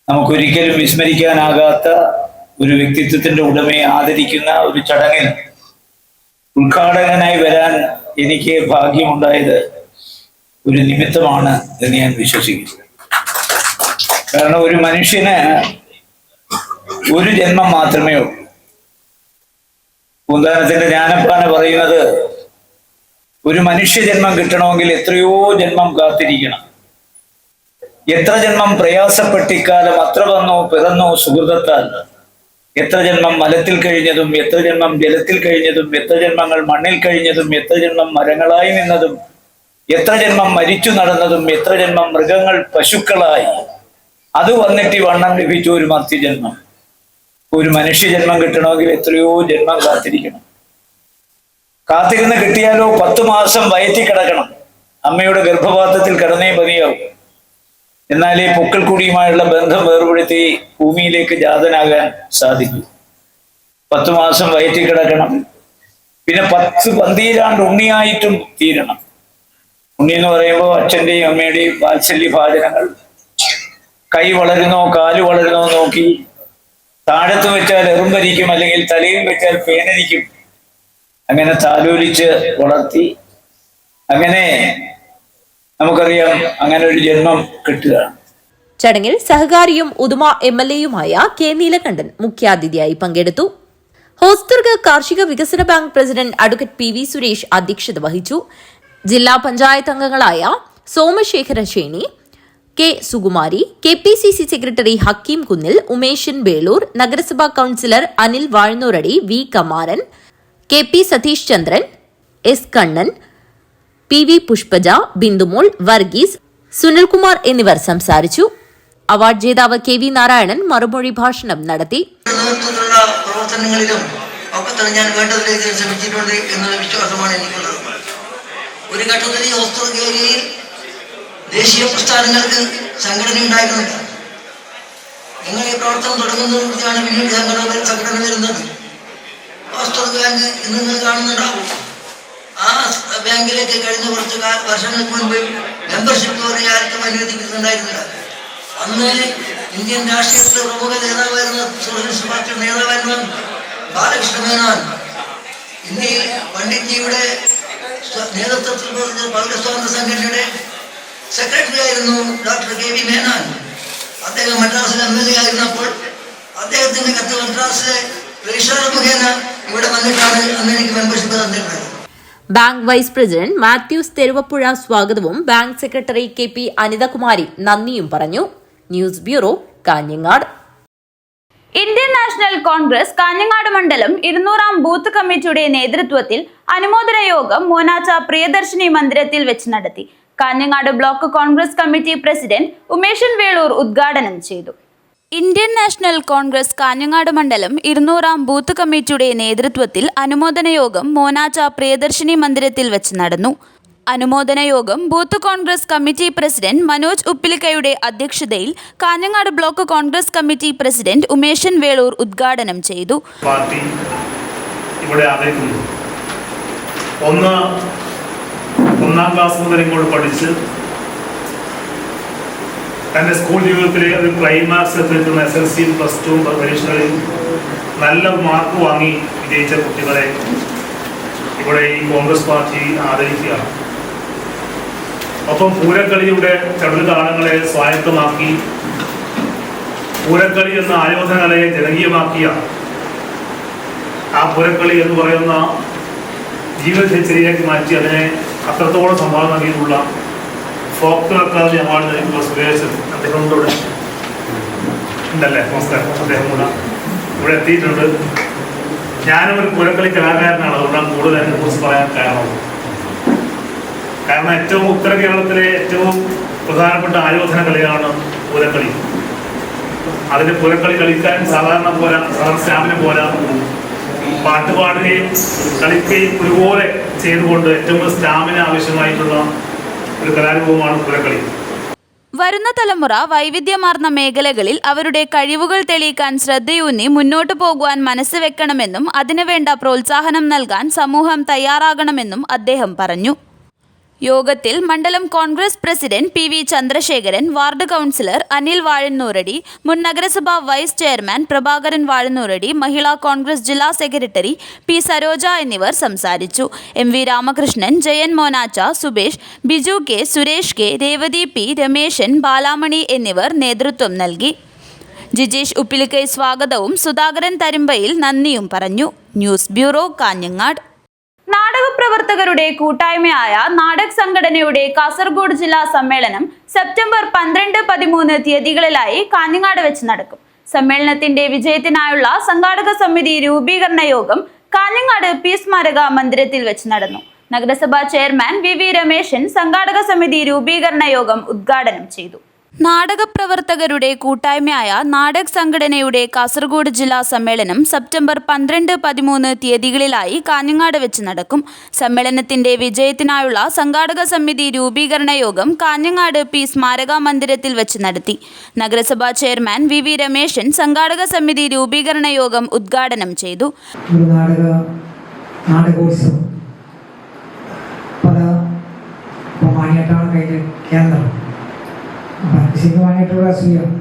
നമുക്കൊരിക്കലും വിസ്മരിക്കാനാകാത്ത ഒരു വ്യക്തിത്വത്തിന്റെ ഉടമയെ ആദരിക്കുന്ന ഒരു ചടങ്ങിൽ ഉദ്ഘാടകനായി വരാൻ എനിക്ക് ഭാഗ്യമുണ്ടായത് ഒരു നിമിത്തമാണ് എന്ന് ഞാൻ വിശ്വസിക്കുന്നു. കാരണം ഒരു മനുഷ്യന് ഒരു ജന്മം മാത്രമേ ഉള്ളൂ. പൂന്താനത്തിന്റെ ജ്ഞാനപ്പാന പറയുന്നത് ഒരു മനുഷ്യ ജന്മം കിട്ടണമെങ്കിൽ എത്രയോ ജന്മം കാത്തിരിക്കണം. എത്ര ജന്മം പ്രയാസപ്പെട്ടിക്കാലം അത്ര വന്നോ പിറന്നോ സുഹൃതത്താൽ. എത്ര ജന്മം മലത്തിൽ കഴിഞ്ഞതും എത്ര ജന്മം ജലത്തിൽ കഴിഞ്ഞതും എത്ര ജന്മങ്ങൾ മണ്ണിൽ കഴിഞ്ഞതും എത്ര ജന്മം മരങ്ങളായി നിന്നതും എത്ര ജന്മം മരിച്ചു നടന്നതും എത്ര ജന്മം മൃഗങ്ങൾ പശുക്കളായി. അത് വന്നിട്ട് വണ്ണം ലഭിച്ചു ഒരു മർത്യജന്മം. ഒരു മനുഷ്യജന്മം കിട്ടണമെങ്കിൽ എത്രയോ ജന്മം കാത്തിരിക്കണം. കാത്തിരുന്ന് കിട്ടിയാലോ 10 മാസം വയറ്റി കിടക്കണം. അമ്മയുടെ ഗർഭപാത്രത്തിൽ കിടന്നേ മതിയാവും. എന്നാലേ പൊക്കിൾ കുടിയുമായുള്ള ബന്ധം വേർപെടുത്തി ഭൂമിയിലേക്ക് ജാതനാകാൻ സാധിക്കൂ. 10 മാസം വയറ്റി കിടക്കണം. പിന്നെ 10 പന്തീരാണ്ട് ഉണ്ണിയായിട്ടും തീരണം. ഉണ്ണി എന്ന് പറയുമ്പോൾ അച്ഛൻ്റെയും അമ്മയുടെയും വാത്സല്യ ഭാചനങ്ങൾ. കൈ വളരുന്നോ കാല് വളരുന്നോ നോക്കി താഴത്ത് വെച്ചാൽ എറുമ്പരിക്കും, അല്ലെങ്കിൽ തലയിൽ വെച്ചാൽ പേനരിക്കും. അങ്ങനെ താലോലിച്ച് വളർത്തി അങ്ങനെ നമുക്കറിയാം അങ്ങനെ ഒരു ജന്മം കിട്ടുക. ചടങ്ങിൽ സഹകാരിയും ഉദുമ MLAയുമായ K നീലകണ്ഠൻ മുഖ്യാതിഥിയായി പങ്കെടുത്തു. ഹോസ്ദുർഗ് കാർഷിക വികസന bank president advocate PV Suresh അധ്യക്ഷത വഹിച്ചു. ജില്ലാ പഞ്ചായത്ത് അംഗങ്ങളായ Somashekhara Sheni, K Sukumari, KPCC secretary Hakeem Kunnil, Umeshan Belur, നഗരസഭാ councillor Anil Vazhunnoradi, V Kamaran, KP Satheesh Chandran, S Kannan, PV Pushpaja, Bindumol, Varghese, Sunilkumar എന്നിവർ സംസാരിച്ചു. അവാർഡ് ജേതാവ് KV നാരായണൻ മറുമൊഴി ഭാഷണം നടത്തി. പ്രവർത്തനങ്ങളിലും ഒക്കെ തന്നെ ഞാൻ വേണ്ടതിലേക്ക് ശ്രമിച്ചിട്ടുണ്ട് എന്നുള്ള വിശ്വാസമാണ് എനിക്കുള്ളത്. ഒരു ഘട്ടത്തിൽ ഈ ഹോസ്റ്റൽ ഏരിയയിൽ ദേശീയ പ്രസ്ഥാനങ്ങൾക്ക് സംഘടന ഉണ്ടായിരുന്നില്ല. നിങ്ങൾ ഈ പ്രവർത്തനം തുടങ്ങുന്നതിനാണ് പിന്നീട് സംഘടന വരുന്നത്. ഹോസ്റ്റൽ ബാങ്ക് ഇന്ന് നിങ്ങൾ കാണുന്നുണ്ടാവും. ആ ബാങ്കിലേക്ക് കഴിഞ്ഞ കുറച്ച് വർഷങ്ങൾക്ക് മുൻപ് മെമ്പർഷിപ്പ് ആർക്കും അനുവദിക്കുന്നുണ്ടായിരുന്നില്ല. അന്ന് ഇന്ത്യൻ രാഷ്ട്രീയത്തിലെ പ്രമുഖ നേതാവായിരുന്ന സോഷ്യലിസ്റ്റ് പാർട്ടിയുടെ നേതാവായിരുന്ന ബാലകൃഷ്ണ മേനോൻ, ഇന്ത്യയിൽ പണ്ഡിറ്റ്ജിയുടെ നേതൃത്വത്തിൽ പൗരസ്വാതന്ത്ര്യ സംഘടനയുടെ സെക്രട്ടറി ആയിരുന്നു ഡോക്ടർ KV മേനോൻ. അദ്ദേഹം മദ്രാസിലെ MLA ആയിരുന്നപ്പോൾ അദ്ദേഹത്തിന്റെ കത്ത് മദ്രാസിലെ രജിസ്ട്രാർ മുഖേന ഇവിടെ വന്നിട്ടാണ് അന്ന് എനിക്ക് മെമ്പർഷിപ്പ് തന്നിട്ടുള്ളത്. Bank vice president Mathews Theruvappuzha സ്വാഗതവും ബാങ്ക് സെക്രട്ടറി KP അനിതകുമാരി നന്ദിയും പറഞ്ഞു. News bureau, Kanhangad. Indian national Congress Kanhangad മണ്ഡലം 200-ാം ബൂത്ത് കമ്മിറ്റിയുടെ നേതൃത്വത്തിൽ അനുമോദന യോഗം മോനാച്ച പ്രിയദർശിനി മന്ദിരത്തിൽ വെച്ച് നടത്തി. Kanhangad block Congress committee president Umeshan Velur ഉദ്ഘാടനം ചെയ്തു. ഇന്ത്യൻ നാഷണൽ കോൺഗ്രസ് കാഞ്ഞങ്ങാട് മണ്ഡലം 200-ാം ബൂത്ത് കമ്മിറ്റിയുടെ നേതൃത്വത്തിൽ അനുമോദന യോഗം മോനാച്ച പ്രിയദർശിനി മന്ദിരത്തിൽ വെച്ച് നടന്നു. അനുമോദന യോഗം booth Congress committee president Manoj ഉപ്പിലിക്കയുടെ അധ്യക്ഷതയിൽ Kanhangad block Congress committee president Umeshan Velur ഉദ്ഘാടനം ചെയ്തു. പാർട്ടി ഇവിടെ ആദരിക്കുന്നു. ഒന്നാം ക്ലാസ് മുതൽ ഇങ്ങോട്ട് പഠിച്ച് തൻ്റെ സ്കൂൾ ജീവിതത്തിലെ ഒരു ക്ലൈമാക്സ് എത്തിക്കുന്ന SLC പ്ലസ് 2 പരീക്ഷകളിൽ നല്ല മാർക്ക് വാങ്ങി വിജയിച്ച കുട്ടികളെ ഇവിടെ ഈ കോൺഗ്രസ് പാർട്ടി ആദരിക്കുകയാണ്. ഒപ്പം പൂരക്കളിയുടെ ചടുലതാളങ്ങളെ സ്വായത്തമാക്കി പൂരക്കളി എന്ന ആയോധനകലയെ ജനകീയമാക്കിയ ആ പൂരക്കളി എന്ന് പറയുന്ന ജീവിതചര്യയാക്കി മാറ്റി അതിനെ അത്രത്തോളം സംഭാവന നൽകിയിട്ടുള്ള ഫോക്ക് അക്കാദമി അവാർഡ് നൽകുമ്പോൾ സുരേഷ് അദ്ദേഹം കൂടെ ഉണ്ടല്ലേ, നമസ്കാരം. അദ്ദേഹം കൂടെ ഇവിടെ എത്തിയിട്ടുണ്ട്. ഞാനും ഒരു പൂരക്കളി കലാകാരനാണ്, അതുകൊണ്ടാണ് കൂടുതൽ അതിനെ കുറിച്ച് പറയാൻ കാരണം ഏറ്റവും ഉത്തര കേരളത്തിലെ ഏറ്റവും പ്രധാനപ്പെട്ട ആയോധന കലയാണ് പൂരക്കളി. അതിന്റെ പൂരക്കളി കളിക്കാൻ സാധാരണ സ്റ്റാമിന പോരാ, പാട്ടുപാടുകയും കളിക്കുകയും ഒരുപോലെ ചെയ്തുകൊണ്ട് ഏറ്റവും സ്റ്റാമിന ആവശ്യമായിട്ടുള്ള ഒരു കലാരൂപമാണ് പൂരക്കളി. വരുന്ന തലമുറ വൈവിധ്യമാർന്ന മേഖലകളിൽ അവരുടെ കഴിവുകൾ തെളിയിക്കാൻ ശ്രദ്ധയൂന്നി മുന്നോട്ടു പോകുവാൻ മനസ്സ് വെക്കണമെന്നും അതിനുവേണ്ട പ്രോത്സാഹനം നൽകാൻ സമൂഹം തയ്യാറാകണമെന്നും അദ്ദേഹം പറഞ്ഞു. യോഗത്തിൽ മണ്ഡലം Congress president PV Chandrasekharan, ward councillor Anil Vazhannoradi, മുൻ നഗരസഭാ വൈസ് ചെയർമാൻ പ്രഭാകരൻ വാഴന്നൂരടി, മഹിളാ കോൺഗ്രസ് ജില്ലാ സെക്രട്ടറി P സരോജ എന്നിവർ സംസാരിച്ചു. MV Ramakrishnan, Jayan Monacha, Subesh, Biju K, Suresh K, Revathi P, Rameshan, Balamani എന്നിവർ നേതൃത്വം നൽകി. ജിജീഷ് ഉപ്പിലിക്കൈ സ്വാഗതവും സുധാകരൻ തരുമ്പയിൽ നന്ദിയും പറഞ്ഞു. News bureau, Kanhangad. നാടകപ്രവർത്തകരുടെ കൂട്ടായ്മയായ നാടക് സംഘടനയുടെ കാസർഗോഡ് ജില്ലാ സമ്മേളനം സെപ്റ്റംബർ 12-13 തീയതികളിലായി കാഞ്ഞങ്ങാട് വെച്ച് നടക്കും. സമ്മേളനത്തിന്റെ വിജയത്തിനായുള്ള സംഘാടക സമിതി രൂപീകരണ യോഗം കാഞ്ഞങ്ങാട് P സ്മാരക മന്ദിരത്തിൽ വെച്ച് നടന്നു. നഗരസഭാ ചെയർമാൻ VV രമേശൻ സംഘാടക സമിതി രൂപീകരണ യോഗം ഉദ്ഘാടനം ചെയ്തു. നാടകപ്രവർത്തകരുടെ കൂട്ടായ്മയായ നാടക് സംഘടനയുടെ കാസർഗോഡ് ജില്ലാ സമ്മേളനം സെപ്റ്റംബർ 12-13 തീയതികളിലായി കാഞ്ഞങ്ങാട് വെച്ച് നടക്കും. സമ്മേളനത്തിന്റെ വിജയത്തിനായുള്ള സംഘാടക സമിതി രൂപീകരണ യോഗം കാഞ്ഞങ്ങാട് P സ്മാരക മന്ദിരത്തിൽ വെച്ച് നടത്തി. നഗരസഭാ ചെയർമാൻ VV രമേശൻ സംഘാടക സമിതി രൂപീകരണ യോഗം ഉദ്ഘാടനം ചെയ്തു. ശരിക്കുമായിട്ടുള്ള സ്വീയം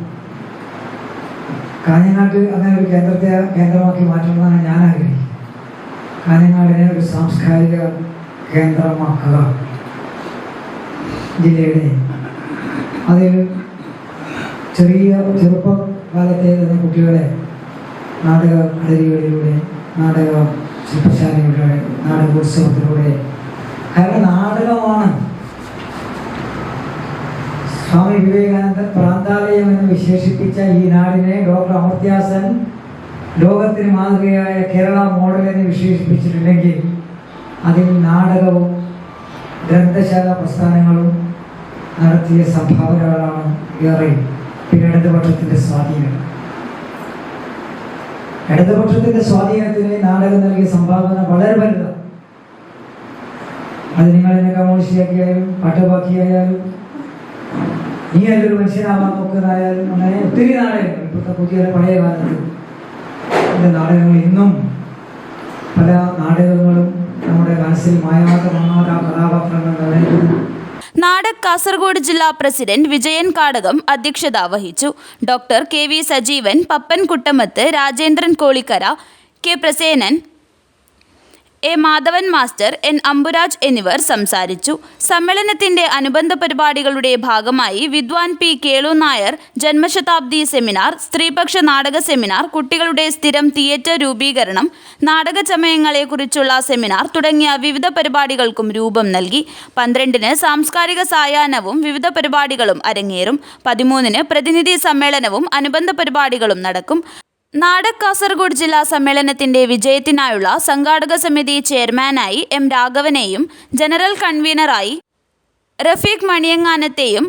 കാഞ്ഞങ്ങാട്ട് അങ്ങനെ ഒരു കേന്ദ്രമാക്കി മാറ്റണമെന്നാണ് ഞാൻ ആഗ്രഹിക്കുന്നത്. കാഞ്ഞങ്ങാടിനെ ഒരു സാംസ്കാരിക കേന്ദ്രമാക്കുക ജില്ലയുടെ. അതിൽ ചെറുപ്പകാലത്തെ കുട്ടികളെ നാടക കളരികളിലൂടെ, നാടക ശില്പശാലയിലൂടെ, നാടകോത്സവത്തിലൂടെ കാരണം നാടകമാണ്. സ്വാമി വിവേകാനന്ദൻ പ്രാന്താലയം എന്ന് വിശേഷിപ്പിച്ച ഈ നാടിനെ ഡോക്ടർ അമർത്യ സെൻ ലോകത്തിന് മാതൃകയായ കേരള മോഡൽ എന്ന് വിശേഷിപ്പിച്ചിട്ടുണ്ടെങ്കിൽ അതിൽ നാടകവും ഗ്രന്ഥശാല പ്രസ്ഥാനങ്ങളും നടത്തിയ സംഭാവനകളാണ് ഏറെ. പിന്നെ ഇടതുപക്ഷത്തിൻ്റെ സ്വാധീനം, ഇടതുപക്ഷത്തിൻ്റെ സ്വാധീനത്തിന് നാടകം നൽകിയ സംഭാവന വളരെ വലുതാണ്. അത് നിങ്ങൾ എന്നെ കമ്മ്യൂണിസ്റ്റിയാക്കിയാലും പാട്ടുപാക്കിയായാലും നീ നല്ലൊരു മനുഷ്യനാവാൻ നോക്കുന്നതായാലും അങ്ങനെ ഒത്തിരി നാടകങ്ങൾ ഇപ്പോഴത്തെ പുതിയ പഴയ കാലത്ത് നാടകങ്ങൾ ഇന്നും പല നാടകങ്ങളും നമ്മുടെ മനസ്സിൽ മായാതെ മങ്ങാതെ ആ കഥാപാത്രങ്ങൾ നിലനിൽക്കുന്നു. നാടക് കാസർഗോഡ് ജില്ലാ പ്രസിഡന്റ് വിജയൻ കാടകം അധ്യക്ഷത വഹിച്ചു. Doctor KV Sajeevan, Pappan Kuttamath, Rajendran Kolikkara, K Prasenan, A Madhavan master, N അംബുരാജ് എന്നിവർ സംസാരിച്ചു. സമ്മേളനത്തിന്റെ അനുബന്ധ പരിപാടികളുടെ ഭാഗമായി വിദ്വാൻ P കേളു നായർ ജന്മശതാബ്ദി സെമിനാർ, സ്ത്രീപക്ഷ നാടക സെമിനാർ, കുട്ടികളുടെ സ്ഥിരം തിയേറ്റർ രൂപീകരണം, നാടക ചമയങ്ങളെക്കുറിച്ചുള്ള സെമിനാർ തുടങ്ങിയ വിവിധ പരിപാടികൾക്കും രൂപം നൽകി. 12-ന് സാംസ്കാരിക സായാഹ്നവും വിവിധ പരിപാടികളും അരങ്ങേറും. 13-ന് പ്രതിനിധി സമ്മേളനവും അനുബന്ധ പരിപാടികളും നടക്കും. നാടക് കാസർഗോഡ് ജില്ലാ സമ്മേളനത്തിന്റെ വിജയത്തിനായുള്ള സംഘാടക സമിതി ചെയർമാനായി M രാഘവനെയും ജനറൽ കൺവീനറായി റഫീഖ് മണിയങ്ങാനത്തെയും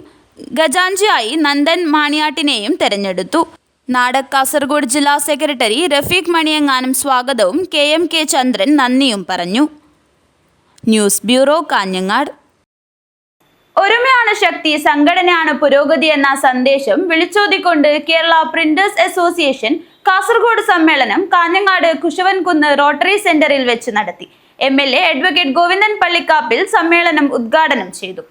ഖജാൻജിയായി നന്ദൻ മാണിയാട്ടിനെയും തെരഞ്ഞെടുത്തു. നാടക് കാസർഗോഡ് ജില്ലാ സെക്രട്ടറി റഫീഖ് മണിയങ്ങാനം സ്വാഗതവും KMK ചന്ദ്രൻ നന്ദിയും പറഞ്ഞു. News bureau, Kanhangad. ഒരുമയാണ് ശക്തി, സംഘടനയാണ് പുരോഗതി എന്ന സന്ദേശം വിളിച്ചോതിക്കൊണ്ട് കേരള പ്രിന്റേഴ്സ് അസോസിയേഷൻ കാസർഗോഡ് സമ്മേളനം കാഞ്ഞങ്ങാട് കുശവൻകുന്ന് റോട്ടറി സെന്ററിൽ വെച്ച് നടത്തി. MLA അഡ്വക്കേറ്റ് ഗോവിന്ദൻ പള്ളിക്കാപ്പിൽ സമ്മേളനം ഉദ്ഘാടനം ചെയ്തു.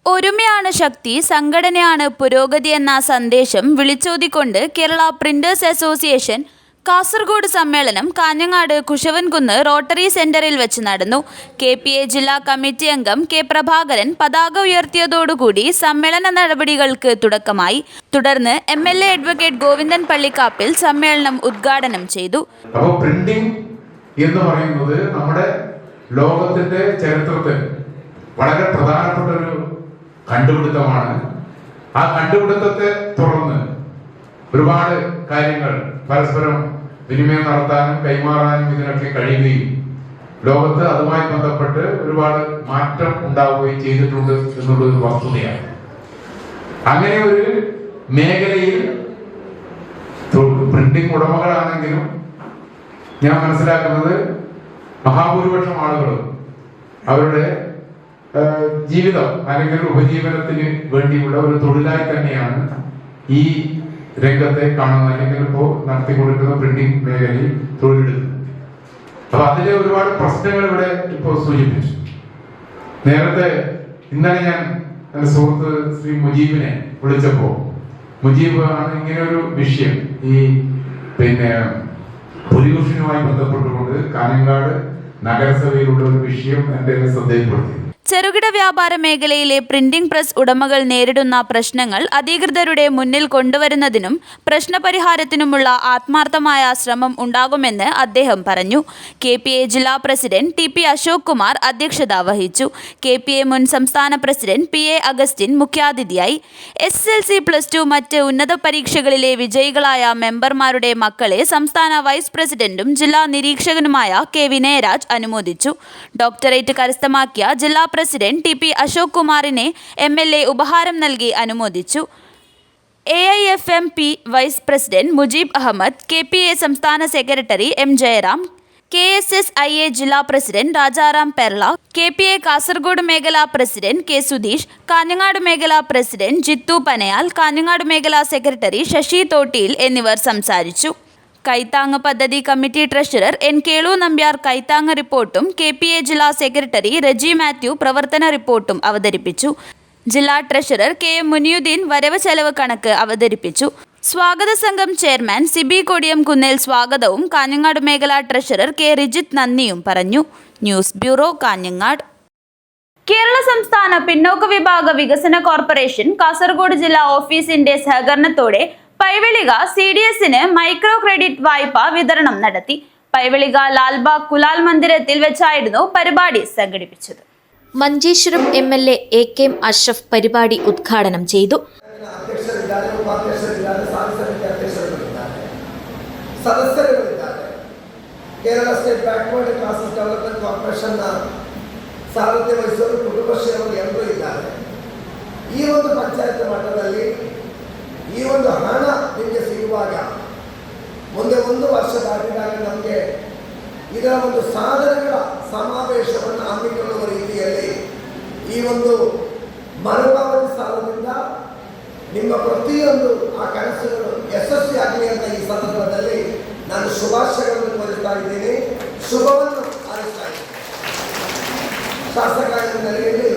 ഒരുമയാണ് ശക്തി, സംഘടനയാണ് പുരോഗതി എന്ന സന്ദേശം വിളിച്ചോതിക്കൊണ്ട് കേരള പ്രിന്റേഴ്സ് അസോസിയേഷൻ കാസർഗോഡ് സമ്മേളനം കാഞ്ഞങ്ങാട് കുശവൻകുന്ന് റോട്ടറി സെന്ററിൽ വെച്ച് നടന്നു. KPA ജില്ലാ കമ്മിറ്റി അംഗം K പ്രഭാകരൻ പതാക ഉയർത്തിയതോടുകൂടി സമ്മേളന നടപടികൾക്ക് തുടക്കമായി. തുടർന്ന് MLA അഡ്വക്കേറ്റ് ഗോവിന്ദൻ പള്ളിക്കാപ്പിൽ സമ്മേളനം ഉദ്ഘാടനം ചെയ്തു. അപ്പോൾ പ്രിന്റിംഗ് എന്ന് പറയുന്നത് നമ്മുടെ ലോകത്തിന്റെ ചരിത്രത്തിൽ വളരെ പ്രധാനപ്പെട്ട ഒരു കണ്ടുപിടുത്തമാണ്. ആ കണ്ടുപിടുത്തത്തെ തുടർന്ന് ഒരുപാട് കാര്യങ്ങൾ പരസ്പരം വിനിമയം നടത്താനും കൈമാറാനും ഇതിനൊക്കെ കഴിയുകയും ലോകത്ത് അതുമായി ബന്ധപ്പെട്ട് ഒരുപാട് മാറ്റം ഉണ്ടാവുകയും ചെയ്തിട്ടുണ്ട് എന്നുള്ളൊരു വസ്തുതയാണ്. അങ്ങനെ ഒരു മേഖലയിൽ പ്രിന്റിംഗ് ഉടമകളാണെങ്കിലും ഞാൻ മനസ്സിലാക്കുന്നത് മഹാഭൂരിപക്ഷം ആളുകളും അവരുടെ ജീവിതം അല്ലെങ്കിൽ ഉപജീവനത്തിന് വേണ്ടിയുള്ള ഒരു തൊഴിലായി തന്നെയാണ് ഈ രംഗത്തെ കാണുന്നത്, അല്ലെങ്കിൽ ഇപ്പോൾ നടത്തിക്കൊടുക്കുന്ന പ്രിന്റിംഗ് മേഖലയിൽ തൊഴിലെടുക്കുന്നത്. അപ്പൊ അതിലെ ഒരുപാട് പ്രശ്നങ്ങൾ ഇവിടെ ഇപ്പോൾ സൂചിപ്പിച്ചു. നേരത്തെ ഇന്നലെ ഞാൻ എന്റെ സുഹൃത്ത് ശ്രീ മുജീബിനെ വിളിച്ചപ്പോ മുജീബ് ആണ് ഇങ്ങനെ ഒരു വിഷയം ഈ പൊല്യൂഷനുമായി ബന്ധപ്പെട്ടുകൊണ്ട് കാഞ്ഞങ്ങാട് നഗരസഭയിലുള്ള ഒരു വിഷയം എന്റെ ശ്രദ്ധയിൽപ്പെടുത്തി. ചെറുകിട വ്യാപാര മേഖലയിലെ പ്രിന്റിംഗ് പ്രസ് ഉടമകൾ നേരിടുന്ന പ്രശ്നങ്ങൾ അധികൃതരുടെ മുന്നിൽ കൊണ്ടുവരുന്നതിനും പ്രശ്നപരിഹാരത്തിനുമുള്ള ആത്മാർത്ഥമായ ശ്രമം ഉണ്ടാകുമെന്ന് അദ്ദേഹം പറഞ്ഞു. KPA ജില്ലാ പ്രസിഡന്റ് TP അശോക് കുമാർ അധ്യക്ഷത വഹിച്ചു. KPA മുൻ സംസ്ഥാന പ്രസിഡന്റ് PA അഗസ്റ്റിൻ മുഖ്യാതിഥിയായി. SSLC, +2 മറ്റ് ഉന്നത പരീക്ഷകളിലെ വിജയികളായ മെമ്പർമാരുടെ മക്കളെ സംസ്ഥാന വൈസ് പ്രസിഡന്റും ജില്ലാ നിരീക്ഷകനുമായ K വിനയരാജ് അനുമോദിച്ചു. ഡോക്ടറേറ്റ് കരസ്ഥമാക്കിയ ജില്ലാ പ്രസിഡന്റ് TP അശോക് കുമാറിനെ MLA ഉപഹാരം നൽകി അനുമോദിച്ചു. AIFMP vice president Mujeeb Ahmed, KPA സംസ്ഥാന സെക്രട്ടറി M ജയറാം, KSSIA ജില്ലാ പ്രസിഡന്റ് രാജാറാം പെർള, KPA കാസർഗോഡ് മേഖലാ പ്രസിഡന്റ് K സുധീഷ്, കാഞ്ഞങ്ങാട് മേഖലാ പ്രസിഡന്റ് ജിത്തു പനയാൽ, കാഞ്ഞങ്ങാട് മേഖലാ സെക്രട്ടറി ശശി തോട്ടിയിൽ എന്നിവർ സംസാരിച്ചു. കൈത്താങ് പദ്ധതി committee treasurer N Kelu Nambiar Kaithang റിപ്പോർട്ടും KPA ജില്ലാ സെക്രട്ടറി റജി മാത്യു പ്രവർത്തന റിപ്പോർട്ടും അവതരിപ്പിച്ചു. ജില്ലാ ട്രഷറർ KM മുനിയുദ്ദീൻ വരവ് ചെലവ് കണക്ക് അവതരിപ്പിച്ചു. സ്വാഗത സംഘം ചെയർമാൻ സിബി കൊടിയം കുന്നേൽ സ്വാഗതവും കാഞ്ഞങ്ങാട് മേഖലാ ട്രഷറർ K റിജിത്ത് നന്ദിയും പറഞ്ഞു. News bureau, Kanhangad. കേരള സംസ്ഥാന പിന്നോക്ക വിഭാഗ വികസന കോർപ്പറേഷൻ കാസർഗോഡ് ജില്ലാ ഓഫീസിന്റെ സഹകരണത്തോടെ പൈവെളിക CDSന് മൈക്രോ ക്രെഡിറ്റ് വായ്പ വിതരണം നടത്തി. പൈവെളിക ലാൽബാഗ് കുലാൽ മന്ദിരത്തിൽ വെച്ചായിരുന്നു പരിപാടി സംഘടിപ്പിച്ചത്. മഞ്ചേശ്വരം MLA AK അഷ്റഫ് പരിപാടി ഉദ്ഘാടനം ചെയ്തു. Kerala state backward classes development ಕಾರ್ಪೊರೇಷನ್ನ ಸಾರಥ್ಯ ವಹಿಸಲು ಕುಟುಂಬಶ್ರೀಯವರು ಎಲ್ಲರೂ ಇದ್ದಾರೆ. ಈ ಒಂದು ಪಂಚಾಯತ್ ಮಟ್ಟದಲ್ಲಿ ಈ ಒಂದು ಹಣ ನಿಮಗೆ ಸಿಗುವಾಗ ಮುಂದೆ 1 ವರ್ಷ ದಾಟಿದಾಗ ನಮಗೆ ಇದರ ಒಂದು ಸಾಧನೆಗಳ ಸಮಾವೇಶವನ್ನು ಹಮ್ಮಿಕೊಳ್ಳುವ ರೀತಿಯಲ್ಲಿ ಈ ಒಂದು ಮರುಪಾವತಿ ಸಾಲದಿಂದ ನಿಮ್ಮ ಪ್ರತಿಯೊಂದು ಆ ಕನಸುಗಳು ಯಶಸ್ವಿಯಾಗಲಿ ಅಂತ ಈ ಸಂದರ್ಭದಲ್ಲಿ ನಾನು ಶುಭಾಶಯಗಳನ್ನು ಕೋರುತ್ತಾ ಇದ್ದೀನಿ, ಶುಭವನ್ನು ಹಾರೈಸ್ತಾ ಇದ್ದೀನಿ. ಶಾಸಕ ನೆಲೆಯಲ್ಲಿ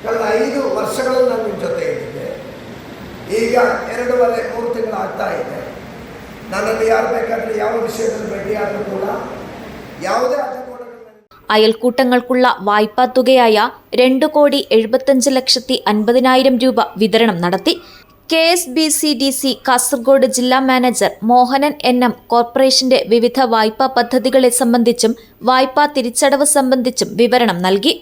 ಕಳೆದ 5 ವರ್ಷಗಳಲ್ಲಿ ನಾನು ನಿಮ್ಮ ಜೊತೆ ಇದ್ದಿದ್ದೆ. ಈಗ 2.5-3 ತಿಂಗಳು ಆಗ್ತಾ ಇದೆ. ನನ್ನಲ್ಲಿ ಯಾರು ಬೇಕಾದರೆ ಯಾವ ವಿಷಯದಲ್ಲಿ ಭೇಟಿಯಾದರೂ ಕೂಡ ಯಾವುದೇ അയൽക്കൂട്ടങ്ങൾക്കുള്ള വായ്പാ തുകയായ 2,75,50,000 രൂപ വിതരണം നടത്തി. KSBCDC കാസർഗോഡ് ജില്ലാ മാനേജർ മോഹനൻ NM കോർപ്പറേഷന്റെ വിവിധ വായ്പാ പദ്ധതികളെ സംബന്ധിച്ചും വായ്പാ തിരിച്ചടവ് സംബന്ധിച്ചും വിവരണം നൽകി.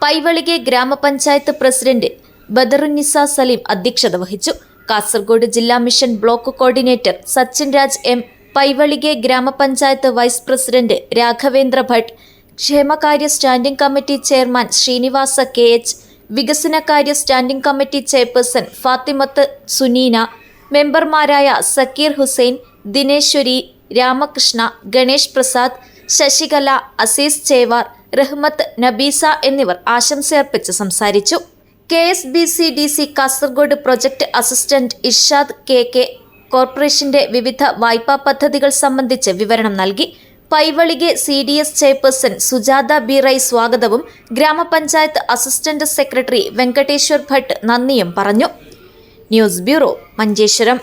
പൈവളികെ ഗ്രാമപഞ്ചായത്ത് പ്രസിഡന്റ് ബദറുന്നിസ സലീം അധ്യക്ഷത വഹിച്ചു. കാസർഗോഡ് ജില്ലാ mission block coordinator Sachin Raj M, Paivalike ഗ്രാമപഞ്ചായത്ത് വൈസ് പ്രസിഡന്റ് രാഘവേന്ദ്ര ഭട്ട്, ക്ഷേമകാര്യ standing committee chairman Srinivasa KH, വികസനകാര്യ standing committee chairperson Fathimath Suneena, മെമ്പർമാരായ സക്കീർ ഹുസൈൻ, ദിനേശ്വരി, രാമകൃഷ്ണ, ഗണേഷ് പ്രസാദ്, ശശികല, അസീസ് ചേവാർ, റഹ്മത്ത്, നബീസ എന്നിവർ ആശംസയർപ്പിച്ച് സംസാരിച്ചു. KSBCDC Kasaragod project assistant Irshad KK കോർപ്പറേഷന്റെ വിവിധ വായ്പാ പദ്ധതികൾ സംബന്ധിച്ച് വിവരണം നൽകി. Paivalike CDS chairperson Sujatha B. Rai സ്വാഗതവും ഗ്രാമപഞ്ചായത്ത് അസിസ്റ്റന്റ് സെക്രട്ടറി വെങ്കടേശ്വർ ഭട്ട് നന്ദിയും പറഞ്ഞു. News bureau, Manjeshwaram.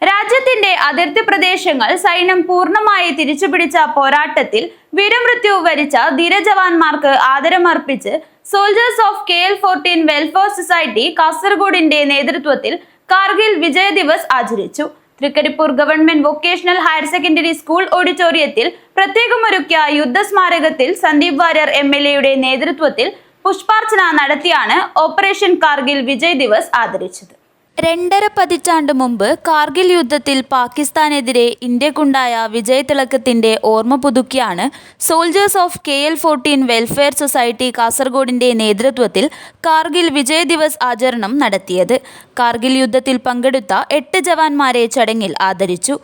രാജ്യത്തിന്റെ അതിർത്തി പ്രദേശങ്ങൾ സൈന്യം പൂർണ്ണമായി തിരിച്ചുപിടിച്ച പോരാട്ടത്തിൽ വീരമൃത്യു വരിച്ച ധീരജവാന്മാർക്ക് ആദരമർപ്പിച്ച് soldiers of KL-14 welfare society കാസർഗോഡിന്റെ നേതൃത്വത്തിൽ കാർഗിൽ വിജയ് ദിവസ് ആചരിച്ചു. Trikaripur government vocational higher secondary school ഓഡിറ്റോറിയത്തിൽ പ്രത്യേകമൊരുക്കിയ യുദ്ധസ്മാരകത്തിൽ സന്ദീപ് വാര്യർ MLA നേതൃത്വത്തിൽ പുഷ്പാർച്ചന നടത്തിയാണ് ഓപ്പറേഷൻ കാർഗിൽ വിജയ് ദിവസ് ആദരിച്ചത്. 2.5 പതിറ്റാണ്ട് മുമ്പ് കാർഗിൽ യുദ്ധത്തിൽ പാകിസ്ഥാനെതിരെ ഇന്ത്യക്കുണ്ടായ വിജയതിളക്കത്തിന്റെ ഓർമ്മ പുതുക്കിയാണ് soldiers of KL-14 welfare society കാസർഗോഡിന്റെ നേതൃത്വത്തിൽ കാർഗിൽ വിജയ് ദിവസ് ആചരണം നടത്തിയത്. കാർഗിൽ യുദ്ധത്തിൽ പങ്കെടുത്ത 8 ജവാന്മാരെ ചടങ്ങിൽ ആദരിച്ചു.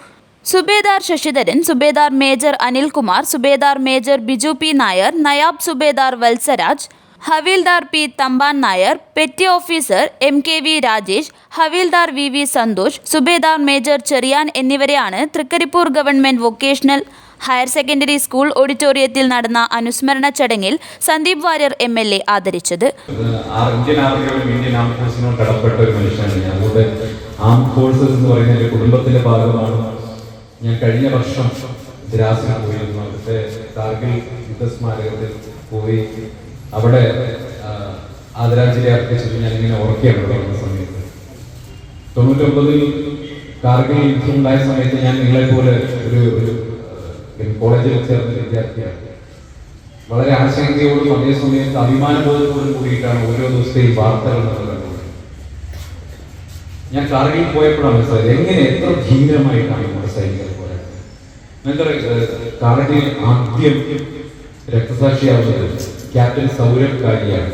സുബേദാർ ശശിധരൻ, സുബേദാർ മേജർ അനിൽകുമാർ, സുബേദാർ മേജർ ബിജു P. നായർ, നയാബ് സുബേദാർ വത്സരാജ്, ഹവീൽദാർ P. Thampan Nair, petty officer MKV Rajesh, ഹവീൽദാർ VV സന്തോഷ്, സുബേദാർ മേജർ ചെറിയാൻ എന്നിവരെയാണ് Trikaripur government vocational higher secondary school ഓഡിറ്റോറിയത്തിൽ നടന്ന അനുസ്മരണ ചടങ്ങിൽ സന്ദീപ് വാര്യർ MLA ആദരിച്ചത്. ഇന്ത്യൻ ആർമിയോടും ഇന്ത്യൻ ആം ഫോഴ്സിനോട് കടപ്പെട്ട ഒരു മനുഷ്യനാണ് ഞാൻ. അതുകൊണ്ട് ആം ഫോഴ്സസ് എന്ന് പറയുന്ന ഒരു കുടുംബത്തിന്റെ ഭാഗമാണ്. ഞാൻ കഴിഞ്ഞ വർഷം ദ്രാസിൽ പോയിരുന്നു. അവിടുത്തെ കാർഗിൽ യുദ്ധസ്മാരകത്തിൽ പോയി അവിടെ ആദരാഞ്ജലി അർപ്പിച്ചത് ഞാനിങ്ങനെ ഓർക്കുകയാണ്. തുടങ്ങുന്ന സമയത്ത് 99-ൽ കാർഗിൽ യുദ്ധം ഉണ്ടായ സമയത്ത് ഞാൻ നിങ്ങളെപ്പോലെ ഒരു കോളേജിൽ ചേർന്ന വിദ്യാർത്ഥിയാണ്. വളരെ ആശങ്കയോടും അതേസമയത്ത് അഭിമാനബോധത്തോടും കൂടിയിട്ടാണ് ഓരോ ദിവസത്തെയും വാർത്തകൾ കണ്ടത്. ഞാൻ കാർഗിൽ പോയപ്പോഴാണ് മനസ്സിലായത് എങ്ങനെ എത്ര ധീരമായിട്ടാണ് നമ്മുടെ സൈനികർ പോയത്. കാർഗിൽ ആദ്യം രക്തസാക്ഷിയാവുന്നത് ക്യാപ്റ്റൻ സൗരഭ് കാലിയാണ്.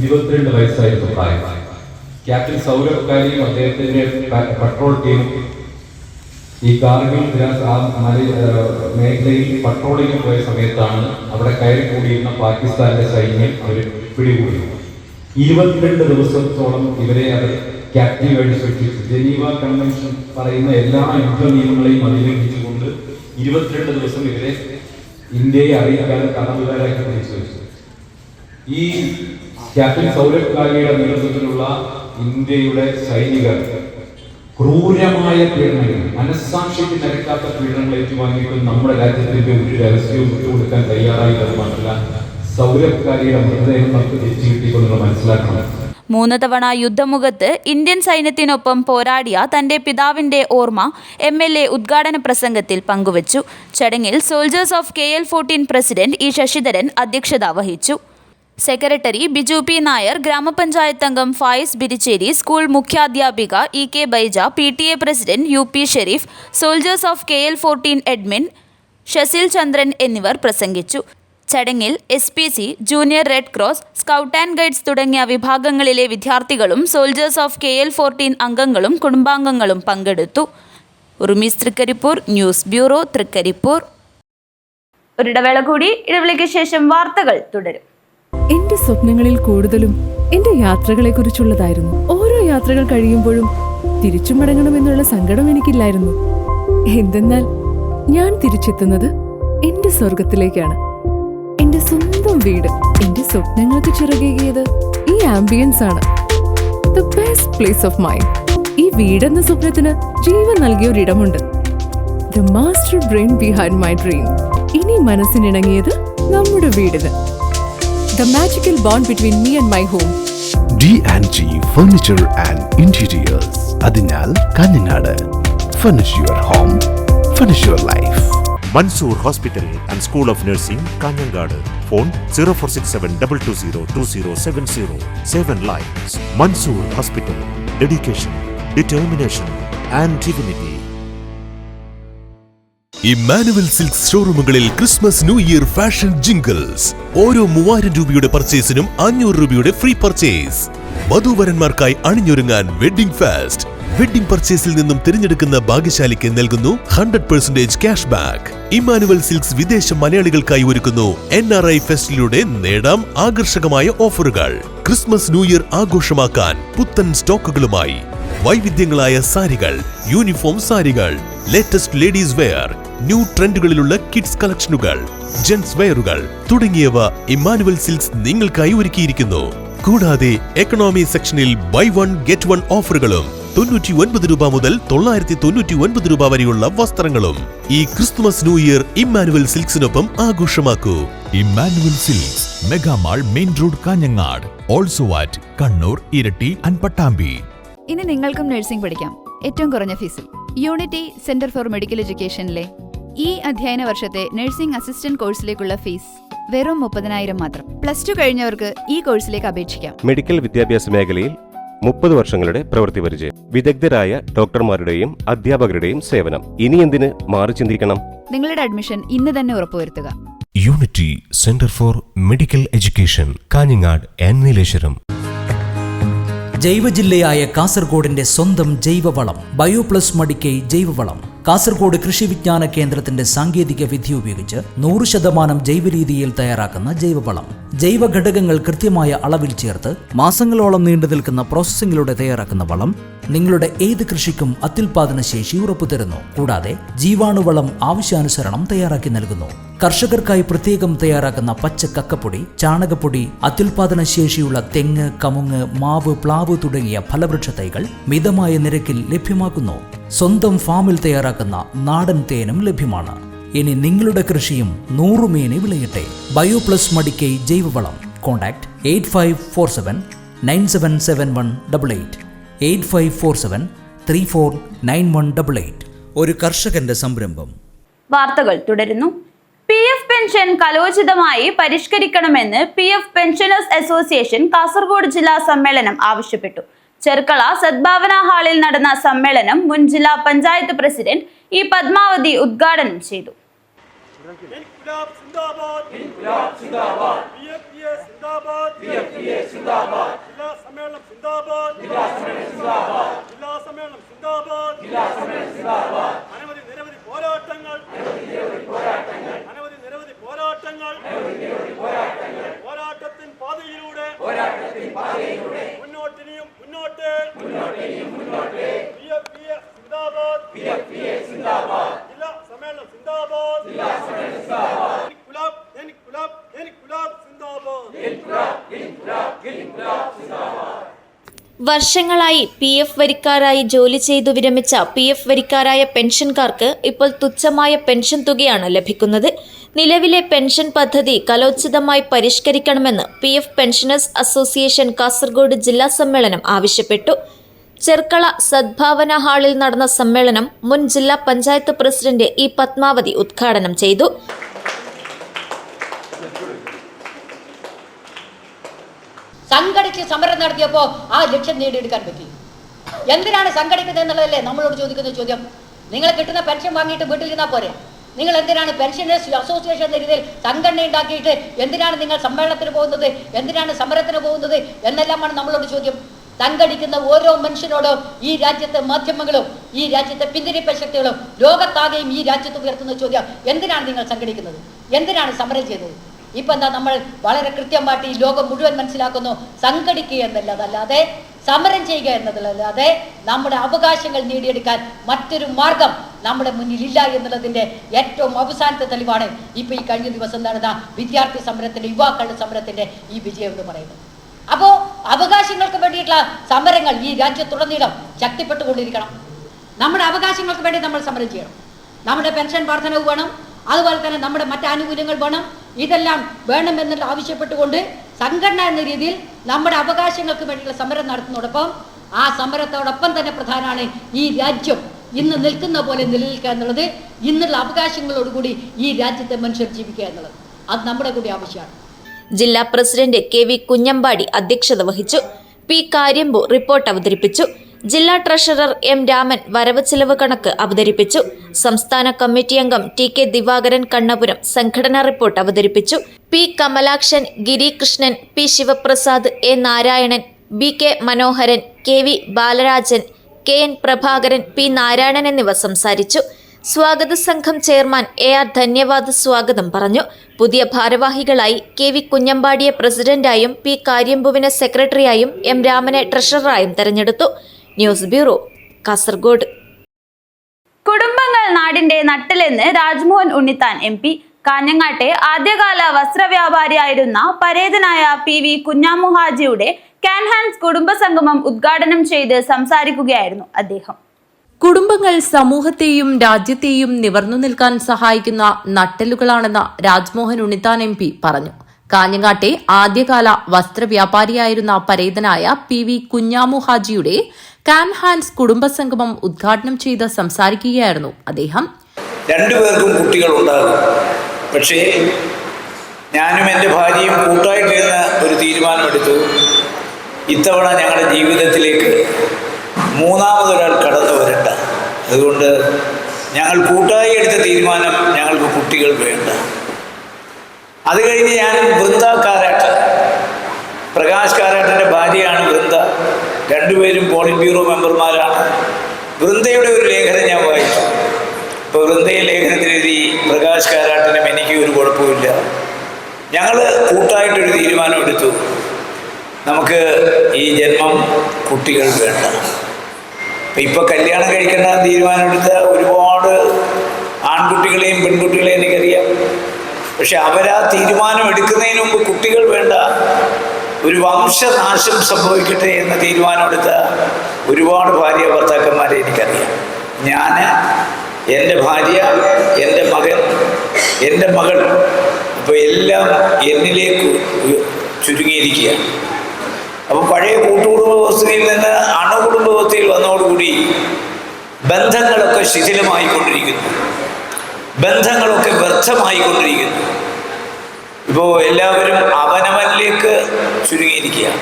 22 വയസ്സായിരുന്നു പ്രായം. ക്യാപ്റ്റൻ സൗരഭ് കാലിയും അദ്ദേഹത്തിന്റെ പട്രോൾ ടീമും ഈ കാർഗിൽ മേഖലയിൽ പട്രോളിംഗ് പോയ സമയത്താണ് അവിടെ കയറി കൂടിയിരുന്ന പാകിസ്ഥാന്റെ സൈന്യം അവർ പിടികൂടി. 22 ദിവസത്തോളം ഇവരെ അവർ ക്യാപ്റ്റീവായിട്ട് സൂക്ഷിച്ചു. ജനീവ കൺവെൻഷൻ പറയുന്ന എല്ലാ യുദ്ധ നിയമങ്ങളെയും അതിലംഘിച്ചുകൊണ്ട് 22 ദിവസം ഇവരെ ഇന്ത്യയെ അറിയിക്കാൻ കടന്നുകാരാക്കി തിരിച്ചു വെച്ചു. ഈ ക്യാപ്റ്റൻ സൗരഭ് കാലിയുടെ നേതൃത്വത്തിലുള്ള ഇന്ത്യയുടെ സൈനികർ ക്രൂരമായ പീഡനങ്ങൾ, മനസ്സാക്ഷിക്ക് നിരക്കാത്ത പീഡനങ്ങൾ ഏറ്റുവാങ്ങിയിട്ടും നമ്മുടെ രാജ്യത്തിന്റെ ഒരു രഹസ്യവും വിട്ടുകൊടുക്കാൻ തയ്യാറായി. അത് മാത്രമല്ല സൗരഭ് കാലിയുടെ മൃതദേഹം നമുക്ക് തിരിച്ചു കിട്ടിക്കൊണ്ടെന്ന് മനസ്സിലാക്കണം. 3 തവണ യുദ്ധമുഖത്ത് ഇന്ത്യൻ സൈന്യത്തിനൊപ്പം പോരാടിയ തന്റെ പിതാവിന്റെ ഓർമ്മ MLA ഉദ്ഘാടന പ്രസംഗത്തിൽ പങ്കുവച്ചു. ചടങ്ങിൽ soldiers of KL-14 president E. Sasidharan അധ്യക്ഷത വഹിച്ചു. സെക്രട്ടറി ബിജു പി നായർ, ഗ്രാമപഞ്ചായത്ത് അംഗം ഫായിസ് ബിരിച്ചേരി, സ്കൂൾ മുഖ്യാധ്യാപിക EK Baija, PTA president UP Sharif, soldiers of KL-14 admin Shasil Chandran എന്നിവർ പ്രസംഗിച്ചു. ചടങ്ങിൽ SPC, junior red cross, scout and guides തുടങ്ങിയ വിഭാഗങ്ങളിലെ വിദ്യാർത്ഥികളും സോൾജേഴ്സ് ഓഫ് KL-14 അംഗങ്ങളും കുടുംബാംഗങ്ങളും പങ്കെടുത്തു. Urumees Trikaripur, news bureau, Trikaripur. ഒരിടവേള കൂടി, ഇടവേളയ്ക്ക് ശേഷം വാർത്തകൾ തുടരും. എന്റെ സ്വപ്നങ്ങളിൽ കൂടുതലും എന്റെ യാത്രകളെ കുറിച്ചുള്ളതായിരുന്നു. ഓരോ യാത്രകൾ കഴിയുമ്പോഴും തിരിച്ചു മടങ്ങണമെന്നുള്ള സങ്കടം എനിക്കില്ലായിരുന്നു. എന്തെന്നാൽ ഞാൻ തിരിച്ചെത്തുന്നത് എന്റെ സ്വർഗത്തിലേക്കാണ്. എന്റെ സ്വന്തം വീട്, എന്റെ സ്വപ്നങ്ങൾക്ക് ചിറകേകിയത് ഈ ആംബിയൻസ് ആണ്. The best place of mind. ഈ വീടെന്ന സ്വപ്നത്തിന് ജീവൻ നൽകിയ ഒരിടമുണ്ട്. The master brain behind my dream. ഇനി മനസ്സിനിണങ്ങിയത് നമ്മുടെ വീടിന്. The magical bond between me and my home. D&G Furniture and Interiors. അതിനാൽ Kanhangad. Furnish your home, furnish your life. Mansoor Hospital and School of Nursing, Kanyangadu. Phone 0467220270. 7 lives. Mansoor Hospital. Dedication, determination and dignity. Emmanuel Silks ഷോറൂമുകളിൽ Christmas new year fashion jingles. ഓരോ 3000 രൂപയുടെ പർച്ചേസിനും 500 രൂപയുടെ ഫ്രീ പർച്ചേസ്. വധൂവരന്മാർക്കായി അണിഞ്ഞൊരുങ്ങാൻ വെഡ്ഡിംഗ് ഫെസ്റ്റ്. വെഡ്ഡിംഗ് പർച്ചേസിൽ നിന്നും തിരഞ്ഞെടുക്കുന്ന ഭാഗ്യശാലിക്ക് നൽകുന്നു 100% ക്യാഷ് ബാക്ക്. ഇമ്മാനുവൽ സിൽക്സ് വിദേശ മലയാളികൾക്കായി ഒരുക്കുന്നു NRI ഫെസ്റ്റിലൂടെ നേടാം ആകർഷകമായ ഓഫറുകൾ. ക്രിസ്മസ് ന്യൂ ഇയർ ആഘോഷമാക്കാൻ പുത്തൻ സ്റ്റോക്കുകളുമായി വൈവിധ്യങ്ങളായ സാരികൾ, യൂണിഫോം സാരികൾ, ലേറ്റസ്റ്റ് ലേഡീസ് വെയർ, ന്യൂ ട്രെൻഡുകളിലുള്ള കിഡ്സ് കളക്ഷനുകൾ, ജെന്റ്സ് വെയറുകൾ തുടങ്ങിയവ ഇമ്മാനുവൽ സിൽക്സ് നിങ്ങൾക്കായി ഒരുക്കിയിരിക്കുന്നു. കൂടാതെ എക്കണോമി സെക്ഷനിൽ ബൈ 1 ഗെറ്റ് 1 ഓഫറുകളും 99 രൂപ മുതൽ 999 രൂപ വരെയുള്ള വസ്ത്രങ്ങളും. ഈ ക്രിസ്തുമസ് ന്യൂ ഇയർ ഇമ്മാനുവൽ സിൽക്സിനൊപ്പം ആഘോഷമാക്കൂ. Emmanuel Silks, Megamall, main road, Kanhangad. Also at Kannur, Iritty and Pattambi. ഇനി നിങ്ങൾക്കും നഴ്സിംഗ് പഠിക്കാം ഏറ്റവും കുറഞ്ഞ ഫീസിൽ. യൂണിറ്റി സെന്റർ ഫോർ മെഡിക്കൽ എഡ്യൂക്കേഷനിലെ ഈ അധ്യയന വർഷത്തെ നഴ്സിംഗ് അസിസ്റ്റന്റ് കോഴ്സിലേക്കുള്ള ഫീസ് വെറും 30,000 മാത്രം. +2 കഴിഞ്ഞവർക്ക് ഈ കോഴ്സിലേക്ക് അപേക്ഷിക്കാം. മെഡിക്കൽ വിദ്യാഭ്യാസ മേഖലയിൽ 30 വർഷങ്ങളുടെ പ്രവൃത്തി പരിചയം, വിദഗ്ധരായ ഡോക്ടർമാരുടെയും അധ്യാപകരുടെയും സേവനം. ഇനി എന്തിന് മാറി ചിന്തിക്കണം? നിങ്ങളുടെ അഡ്മിഷൻ ഇന്ന് തന്നെ ഉറപ്പുവരുത്തുക. Unity centre for medical education, Kanhangad and Nileshwaram. ജൈവജില്ലയായ കാസർഗോഡിന്റെ സ്വന്തം ജൈവവളം ബയോപ്ലസ് മടിക്കൈ ജൈവവളം. കാസർഗോഡ് കൃഷി വിജ്ഞാന കേന്ദ്രത്തിന്റെ സാങ്കേതിക വിദ്യ ഉപയോഗിച്ച് 100% ജൈവരീതിയിൽ തയ്യാറാക്കുന്ന ജൈവവളം. ജൈവ ഘടകങ്ങൾ കൃത്യമായ അളവിൽ ചേർത്ത് മാസങ്ങളോളം നീണ്ടു നിൽക്കുന്ന പ്രോസസ്സിംഗിലൂടെ തയ്യാറാക്കുന്ന വളം നിങ്ങളുടെ ഏത് കൃഷിക്കും അത്യുൽപാദന ശേഷി ഉറപ്പുതരുന്നു. കൂടാതെ ജീവാണുവളം ആവശ്യാനുസരണം തയ്യാറാക്കി നൽകുന്നു. കർഷകർക്കായി പ്രത്യേകം തയ്യാറാക്കുന്ന പച്ച കക്കപ്പൊടി, ചാണകപ്പൊടി, അത്യുൽപാദന ശേഷിയുള്ള തെങ്ങ്, കമുങ്ങ്, മാവ്, പ്ലാവ് തുടങ്ങിയ ഫലവൃക്ഷ തൈകൾ മിതമായ നിരക്കിൽ ലഭ്യമാക്കുന്നു. സ്വന്തം ഫാമിൽ തയ്യാറാക്കുന്ന നാടൻ തേനും ലഭ്യമാണ്. ഇനി നിങ്ങളുടെ കൃഷിയും 100 മേനി വിളയട്ടെ. ബയോപ്ലസ് മടിക്കൈ ജൈവവളം. കോൺടാക്ട് 8547977188, 8547349188. ഒരു കർഷകന്റെ സംരംഭം. വാർത്തകൾ തുടരുന്നു. PF പെൻഷൻ കലോചിതമായി പരിഷ്കരിക്കണമെന്ന് PF പെൻഷനേഴ്സ് അസോസിയേഷൻ കാസർഗോഡ് ജില്ലാ സമ്മേളനം ആവശ്യപ്പെട്ടു. ചെർക്കള സദ്ഭാവന ഹാളിൽ നടന്ന സമ്മേളനം മുൻ ജില്ലാ പഞ്ചായത്ത് പ്രസിഡന്റ് E. പത്മാവതി ഉദ്ഘാടനം ചെയ്തു. പോരാട്ടത്തിൻ പാതയിലൂടെ മുന്നോട്ട് സിന്ദാബാദ്. ജില്ലാ സമ്മേളനം സിന്ദാബാദ്. വർഷങ്ങളായി PF വരിക്കാരായി ജോലി ചെയ്തു വിരമിച്ച PF വരിക്കാരായ പെൻഷൻകാർക്ക് ഇപ്പോൾ തുച്ഛമായ പെൻഷൻ തുകയാണ് ലഭിക്കുന്നത്. നിലവിലെ പെൻഷൻ പദ്ധതി കലോചിതമായി പരിഷ്കരിക്കണമെന്ന് PF പെൻഷനേഴ്സ് അസോസിയേഷൻ കാസർഗോഡ് ജില്ലാ സമ്മേളനം ആവശ്യപ്പെട്ടു. ചെർക്കള സദ്ഭാവന ഹാളിൽ നടന്ന സമ്മേളനം മുൻ ജില്ലാ പഞ്ചായത്ത് പ്രസിഡന്റ് E. പത്മാവതി ഉദ്ഘാടനം ചെയ്തു. സംഘടിച്ച് സമരം നടത്തിയപ്പോൾ ആ ലക്ഷ്യം നേടിയെടുക്കാൻ പറ്റി. എന്തിനാണ് സംഘടിക്കുന്നത് എന്നുള്ളതല്ലേ നമ്മളോട് ചോദിക്കുന്ന ചോദ്യം. നിങ്ങൾ കിട്ടുന്ന പെൻഷൻ വാങ്ങിയിട്ട് വീട്ടിൽ ഇരുന്നാൽ പോരെ? നിങ്ങൾ എന്തിനാണ് പെൻഷനേഴ്സ് അസോസിയേഷൻ എന്ന രീതിയിൽ സംഘടന ഉണ്ടാക്കിയിട്ട് എന്തിനാണ് നിങ്ങൾ സമ്മേളനത്തിന് പോകുന്നത്, എന്തിനാണ് സമരത്തിന് പോകുന്നത് എന്നെല്ലാമാണ് നമ്മളോട് ചോദ്യം. സംഘടിക്കുന്ന ഓരോ മനുഷ്യനോടും ഈ രാജ്യത്തെ മാധ്യമങ്ങളും ഈ രാജ്യത്തെ പിന്തിരിപ്പ ശക്തികളും ലോകത്താകെയും ഈ രാജ്യത്ത് ഉയർത്തുന്ന ചോദ്യം, എന്തിനാണ് നിങ്ങൾ സംഘടിക്കുന്നത്, എന്തിനാണ് സമരം ചെയ്തത്? ഇപ്പം എന്താ, നമ്മൾ വളരെ കൃത്യമായിട്ട് ഈ ലോകം മുഴുവൻ മനസ്സിലാക്കുന്നു, സംഘടിക്കുക എന്നല്ലാതെ സമരം ചെയ്യുക എന്നതല്ലാതെ നമ്മുടെ അവകാശങ്ങൾ നേടിയെടുക്കാൻ മറ്റൊരു മാർഗം നമ്മുടെ മുന്നിലില്ല എന്നുള്ളതിൻ്റെ ഏറ്റവും അവസാനത്തെ തെളിവാണ് ഇപ്പോൾ ഈ കഴിഞ്ഞ ദിവസം നടന്ന വിദ്യാർത്ഥി സമരത്തിൻ്റെ, യുവാക്കളുടെ സമരത്തിൻ്റെ ഈ വിജയം എന്ന് പറയുന്നത്. അപ്പോൾ അവകാശങ്ങൾക്ക് വേണ്ടിയിട്ടുള്ള സമരങ്ങൾ ഈ രാജ്യത്തുടനീളം ശക്തിപ്പെട്ടുകൊണ്ടിരിക്കണം. നമ്മുടെ അവകാശങ്ങൾക്ക് വേണ്ടി നമ്മൾ സമരം ചെയ്യണം. നമ്മുടെ പെൻഷൻ വർധനവ് വേണം, അതുപോലെ തന്നെ നമ്മുടെ മറ്റ് ആനുകൂല്യങ്ങൾ വേണം. ഇതെല്ലാം വേണമെന്നുള്ള ആവശ്യപ്പെട്ടുകൊണ്ട് സംഘടന എന്ന രീതിയിൽ നമ്മുടെ അവകാശങ്ങൾക്ക് വേണ്ടിയുള്ള സമരം നടത്തുന്നതോടൊപ്പം ആ സമരത്തോടൊപ്പം തന്നെ പ്രധാനമാണ് ഈ രാജ്യം ഇന്ന് നിൽക്കുന്ന പോലെ നിലനിൽക്കുക എന്നുള്ളത്, ഇന്നുള്ള അവകാശങ്ങളോടുകൂടി ഈ രാജ്യത്തെ മനുഷ്യർ ജീവിക്കുക എന്നുള്ളത്. അത് നമ്മുടെ കൂടി ആവശ്യമാണ്. ജില്ലാ പ്രസിഡന്റ് കെ.വി. കുഞ്ഞമ്പാടി അധ്യക്ഷത വഹിച്ചു. പി. കാര്യമ്പു റിപ്പോർട്ട് അവതരിപ്പിച്ചു. ജില്ലാ ട്രഷറർ എം. രാമൻ വരവ് ചെലവ് കണക്ക് അവതരിപ്പിച്ചു. സംസ്ഥാന കമ്മിറ്റി അംഗം ടി.കെ. ദിവാകരൻ കണ്ണപുരം സംഘടനാ റിപ്പോർട്ട് അവതരിപ്പിച്ചു. P. Kamalakshan, Giri Krishnan, P. Sivaprasad, A. Narayanan, B. K. Manoharan, K V. Balarajan, K. N. Prabhakaran, P. Narayanan എന്നിവർ സംസാരിച്ചു. സ്വാഗത സംഘം ചെയർമാൻ എ.ആർ. ധന്യവാദ് സ്വാഗതം പറഞ്ഞു. പുതിയ ഭാരവാഹികളായി കെ.വി. കുഞ്ഞമ്പാടിയെ പ്രസിഡന്റായും പി. കാര്യമ്പുവിനെ സെക്രട്ടറിയായും എം. രാമനെ ട്രഷററായും തെരഞ്ഞെടുത്തു. News bureau, Kasaragod. കുടുംബങ്ങൾ നാടിന്റെ നട്ടിലെന്ന് രാജ്മോഹൻ ഉണ്ണിത്താൻ MP. കാഞ്ഞങ്ങാട്ടെ ആദ്യകാല വസ്ത്രവ്യാപാരിയായിരുന്ന പരേതനായ PV കുഞ്ഞാമുഹാജിയുടെ കാൻഹാൻസ് കുടുംബസംഗമം ഉദ്ഘാടനം ചെയ്ത് സംസാരിക്കുകയായിരുന്നു അദ്ദേഹം. കുടുംബങ്ങൾ സമൂഹത്തെയും രാജ്യത്തെയും നിവർന്നു നിൽക്കാൻ സഹായിക്കുന്ന നട്ടെല്ലുകളാണെന്ന് രാജ്മോഹൻ ഉണ്ണിത്താൻ MP പറഞ്ഞു. കാഞ്ഞങ്ങാട്ടെ ആദ്യകാല വസ്ത്രവ്യാപാരിയായിരുന്ന പരേതനായ PV കുഞ്ഞാമുഹാജിയുടെ കാൻഹാൻസ് കുടുംബസംഗമം ഉദ്ഘാടനം ചെയ്ത് സംസാരിക്കുകയായിരുന്നു അദ്ദേഹം. രണ്ടുപേർക്കും കുട്ടികളുണ്ടാകും. പക്ഷേ ഞാനും എൻ്റെ ഭാര്യയും കൂട്ടായിട്ടിരുന്ന് ഒരു തീരുമാനമെടുത്തു. ഇത്തവണ ഞങ്ങളുടെ ജീവിതത്തിലേക്ക് മൂന്നാമതൊരാൾ കടന്നു വരണ്ട. അതുകൊണ്ട് ഞങ്ങൾ കൂട്ടായി എടുത്ത തീരുമാനം, ഞങ്ങൾക്ക് കുട്ടികൾ വേണ്ട. അത് കഴിഞ്ഞ് ഞാൻ വൃന്ദ കാരാട്ട്, പ്രകാശ് കാരാട്ടിൻ്റെ ഭാര്യയാണ് വൃന്ദ. രണ്ടുപേരും പോളിറ്റ് ബ്യൂറോ മെമ്പർമാരാണ്. വൃന്ദയുടെ ഒരു ലേഖനം ഞാൻ വായിച്ചു. ഇപ്പോൾ വൃന്ദയെ ലേഖനത്തിനെഴുതി പ്രകാശ് കാരാട്ടിനും എനിക്ക് ഒരു കുഴപ്പമില്ല. ഞങ്ങൾ കൂട്ടായിട്ടൊരു തീരുമാനം എടുത്തു, നമുക്ക് ഈ ജന്മം കുട്ടികൾ വേണ്ട. ഇപ്പോൾ കല്യാണം കഴിക്കേണ്ട തീരുമാനമെടുത്ത ഒരുപാട് ആൺകുട്ടികളെയും പെൺകുട്ടികളെയും എനിക്കറിയാം. പക്ഷെ അവരാ തീരുമാനം എടുക്കുന്നതിന് മുമ്പ് കുട്ടികൾ വേണ്ട, ഒരു വംശനാശം സംഭവിക്കട്ടെ എന്ന തീരുമാനമെടുത്ത ഒരുപാട് ഭാര്യ ഭർത്താക്കന്മാരെ എനിക്കറിയാം. ഞാൻ, എൻ്റെ ഭാര്യ, എൻ്റെ മകൻ, എൻ്റെ മകൾ, അപ്പോൾ എല്ലാം എന്നിലേക്ക് ചുരുങ്ങിയിരിക്കുകയാണ്. അപ്പോൾ പഴയ കൂട്ടുകുടുംബ വ്യവസ്ഥയിൽ നിന്ന് അണുകുടുംബ വ്യവസ്ഥയിൽ വന്നതോടുകൂടി ബന്ധങ്ങളൊക്കെ ശിഥിലമായിക്കൊണ്ടിരിക്കുന്നു, ബന്ധങ്ങളൊക്കെ വ്യർത്ഥമായിക്കൊണ്ടിരിക്കുന്നു. ഇപ്പോൾ എല്ലാവരും അവനവനിലേക്ക് ചുരുങ്ങിയിരിക്കുകയാണ്.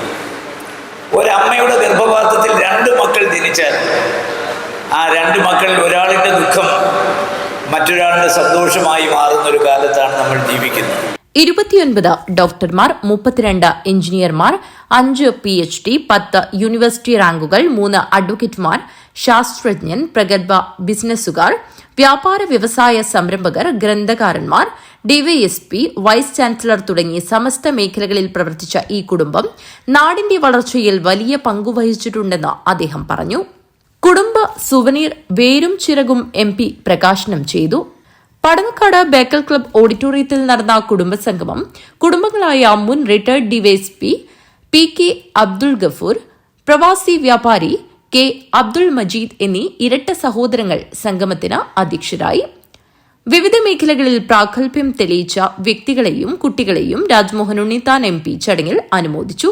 ഒരമ്മയുടെ ഗർഭപാത്രത്തിൽ 2 മക്കൾ ജനിച്ചാൽ ആ 2 മക്കളിൽ ഒരാളിൻ്റെ ദുഃഖം മറ്റൊരാളുടെ സന്തോഷമായി മാറുന്നൊരു കാലത്താണ് നമ്മൾ ജീവിക്കുന്നത്. 29 ഡോക്ടർമാർ, 32 എഞ്ചിനീയർമാർ, 5 PhD, 10 യൂണിവേഴ്സിറ്റി റാങ്കുകൾ, 3 അഡ്വക്കേറ്റുമാർ, ശാസ്ത്രജ്ഞൻ, പ്രഗത്ഭ ബിസിനസ്സുകാർ, വ്യാപാര വ്യവസായ സംരംഭകർ, ഗ്രന്ഥകാരന്മാർ, DYSP, വൈസ് ചാൻസലർ തുടങ്ങി സമസ്ത മേഖലകളിൽ പ്രവർത്തിച്ച ഈ കുടുംബം നാടിന്റെ വളർച്ചയിൽ വലിയ പങ്കുവഹിച്ചിട്ടുണ്ടെന്ന് അദ്ദേഹം പറഞ്ഞു. കുടുംബ സുവനീർ വേരും ചിറകും MP പ്രകാശനം ചെയ്തു. പടന്നക്കാട് ബേക്കൽ ക്ലബ് ഓഡിറ്റോറിയത്തിൽ നടന്ന കുടുംബസംഗമം കുടുംബങ്ങളായ മുൻ retired DYSP PK Abdul Gafoor, പ്രവാസി വ്യാപാരി K അബ്ദുൾ മജീദ് എന്നീ ഇരട്ട സഹോദരങ്ങൾ സംഗമത്തിന് അധ്യക്ഷരായി. വിവിധ മേഖലകളിൽ പ്രാഗൽഭ്യം തെളിയിച്ച വ്യക്തികളെയും കുട്ടികളെയും രാജ്മോഹൻ ഉണ്ണിത്താൻ MP ചടങ്ങിൽ അനുമോദിച്ചു.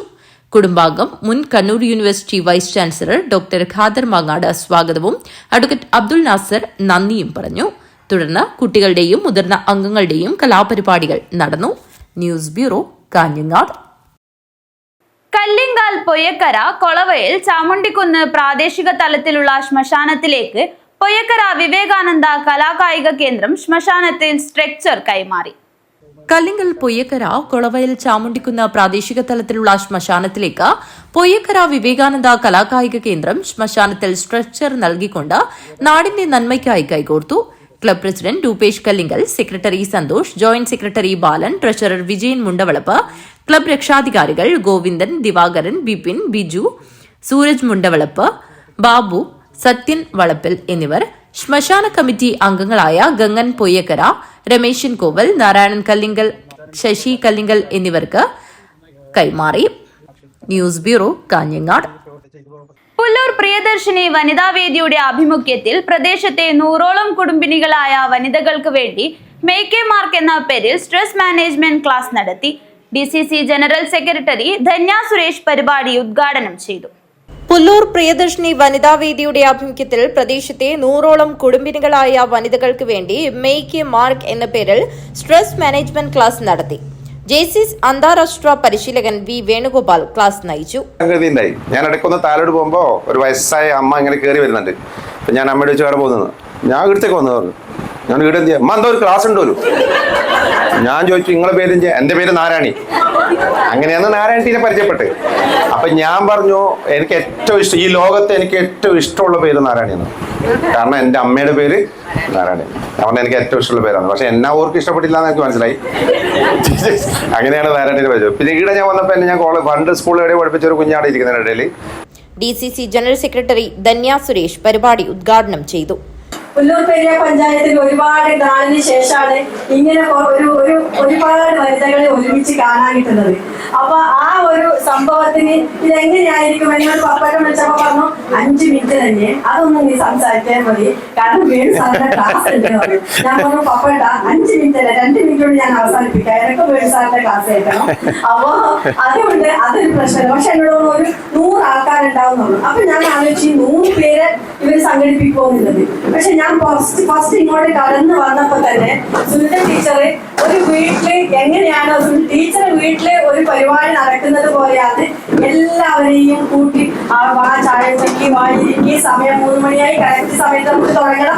കുടുംബാംഗം മുൻ Kannur university vice chancellor doctor Khader Mangad സ്വാഗതവും അഡ്വക്കേറ്റ് അബ്ദുൾ നാസർ നന്ദിയും പറഞ്ഞു. തുടർന്ന് കുട്ടികളുടെയും മുതിർന്ന അംഗങ്ങളുടെയും കലാപരിപാടികൾ നടന്നു. News bureau, Kanhangad. കല്ലിങ്കാൽ പൊയ്യക്കര കൊളവയിൽ ചാമുണ്ടിക്കുന്ന് പ്രാദേശിക തലത്തിലുള്ള ശ്മശാനത്തിലേക്ക് പൊയ്യക്കര വിവേകാനന്ദ കലാകായിക കേന്ദ്രം ശ്മശാനത്തിൽ സ്ട്രക്ചർ കൈമാറി. കല്ലിങ്കൽ പൊയ്യക്കര കൊളവയിൽ ചാമുണ്ടിക്കുന്ന് പ്രാദേശിക തലത്തിലുള്ള ശ്മശാനത്തിലേക്ക് പൊയ്യക്കര വിവേകാനന്ദ കലാകായിക കേന്ദ്രം ശ്മശാനത്തിൽ സ്ട്രക്ചർ നൽകിക്കൊണ്ട് നാടിന്റെ നന്മയ്ക്കായി കൈകോർത്തു. Club president Rupesh Kallinkal, secretary Santhosh, joint secretary Balan, treasurer Vijayan Mundavalappu, club രക്ഷാധികാരികൾ ഗോവിന്ദൻ, ദിവാകരൻ, ബിപിൻ, ബിജു, സൂരജ് മുണ്ടവളപ്പ്, ബാബു, സത്യൻ വളപ്പിൽ എന്നിവർ, ശ്മശാന കമ്മിറ്റി അംഗങ്ങളായ ഗംഗൻ പൊയ്യക്കര, രമേശൻ കോവൽ, നാരായണൻ കല്ലിങ്കൽ, ശശി കല്ലിങ്കൽ എന്നിവർക്ക് കൈമാറി. News bureau, Kanhangad. പുല്ലൂർ പ്രിയദർശിനി വനിതാവേദിയുടെ ആഭിമുഖ്യത്തിൽ പ്രദേശത്തെ 100ഓളം കുടുംബിനികളായ വനിതകൾക്ക് വേണ്ടി മേക്ക് എ മാർക്ക് എന്ന പേരിൽ സ്ട്രെസ് മാനേജ്മെന്റ് ക്ലാസ് നടത്തി. DCC general secretary Dhanya Suresh പരിപാടി ഉദ്ഘാടനം ചെയ്തു. പുല്ലൂർ പ്രിയദർശിനി വനിതാവേദിയുടെ ആഭിമുഖ്യത്തിൽ പ്രദേശത്തെ 100ഓളം കുടുംബിനികളായ വനിതകൾക്ക് വേണ്ടി മേക്ക് എ മാർക്ക് എന്ന പേരിൽ സ്ട്രെസ് മാനേജ്മെന്റ് ക്ലാസ് നടത്തി. ജെസിസ് അന്താരാഷ്ട്ര പരിശീലകൻ വി വേണുഗോപാൽ ക്ലാസ് നയിച്ചു. ഞാൻ ഇടയ്ക്കൊന്ന് താലോട് പോകുമ്പോ ഒരു വയസ്സായ അമ്മ ഇങ്ങനെ കയറി വരുന്നുണ്ട്. ഞാൻ അമ്മയുടെ വെച്ച് അവിടെ പോകുന്നത് ഞാൻ ഇവിടത്തേക്ക് വന്നു പറഞ്ഞു. ഞാൻ ഇവിടെ എന്ത് ചെയ്യാം, അമ്മ എന്തോ ഒരു ക്ലാസ് ഉണ്ടല്ലോ. ഞാൻ ചോദിച്ചു നിങ്ങളെ പേര് എന്റെ പേര് നാരായണി. അങ്ങനെയാണ് നാരായണീനെ പരിചയപ്പെട്ട്. അപ്പൊ ഞാൻ പറഞ്ഞു എനിക്ക് ഏറ്റവും ഇഷ്ടം ഈ ലോകത്ത് എനിക്ക് ഏറ്റവും ഇഷ്ടമുള്ള പേര് നാരായണിയാണ്. കാരണം എൻ്റെ അമ്മയുടെ പേര് നാരായണി. കാരണം എനിക്ക് ഏറ്റവും ഇഷ്ടമുള്ള പേരാണ്. പക്ഷെ എന്നാ ഓർക്ക് ഇഷ്ടപ്പെട്ടില്ല എന്ന് എനിക്ക് മനസ്സിലായി. അങ്ങനെയാണ് നാരായണീനെ പരിചയം. പിന്നെ ഇവിടെ ഞാൻ വന്നപ്പോൾ ഞാൻ പണ്ട് സ്കൂളിൽ എവിടെ പഠിപ്പിച്ച ഒരു കുഞ്ഞാടെ ഇരിക്കുന്നതിനിടയിൽ DCC general secretary Dhanya Suresh പരിപാടി ഉദ്ഘാടനം ചെയ്തു. പുല്ലൂർ പെരിയ പഞ്ചായത്തിൽ ഒരുപാട് നാളിന് ശേഷമാണ് ഇങ്ങനെ ഒരുപാട് വനിതകളെ ഒരുമിച്ച് കാണാൻ കിട്ടുന്നത്. അപ്പൊ ആ ഒരു സംഭവത്തിന് ഇതെങ്ങനെയായിരിക്കും എന്നോട് പപ്പനെ വിളിച്ചപ്പോ പറഞ്ഞു 5 മിനിറ്റ് തന്നെ അതൊന്നും നീ സംസാരിച്ചാൽ മതി, കാരണം വേണു സാറിന്റെ ക്ലാസ് ഉണ്ട്. ഞാൻ പറഞ്ഞു പപ്പേട്ടാ 5 മിനിറ്റ് അല്ല 2 മിനിറ്റ് കൊണ്ട് ഞാൻ അവസാനിപ്പിക്കാം, എനിക്ക് വേണു സാറിന്റെ ക്ലാസ് കേൾക്കണം. അപ്പൊ അതുകൊണ്ട് അതൊരു പ്രശ്നമില്ല. പക്ഷെ എന്നോട് ഒരു 100 ആൾക്കാരുണ്ടാവുന്നുള്ളൂ. അപ്പൊ ഞാൻ ആലോചിച്ച് 100 പേര് ഇവർ സംഘടിപ്പിക്കുമെന്നുള്ളത്. പക്ഷെ ഞാൻ ഫസ്റ്റ് ഇങ്ങോട്ട് കടന്നു വന്നപ്പോ തന്നെ സുനിത ടീച്ചർ ഒരു വീട്ടില് എങ്ങനെയാണോ ടീച്ചർ വീട്ടില് ഒരു പരിപാടി നടക്കുന്നത് പോലെയാണ് എല്ലാവരെയും കൂട്ടി ചായ വെക്കി വാങ്ങിയിരിക്കി സമയം 3 മണിയായി കറക്റ്റ് സമയത്ത് നമുക്ക് തുടങ്ങണം.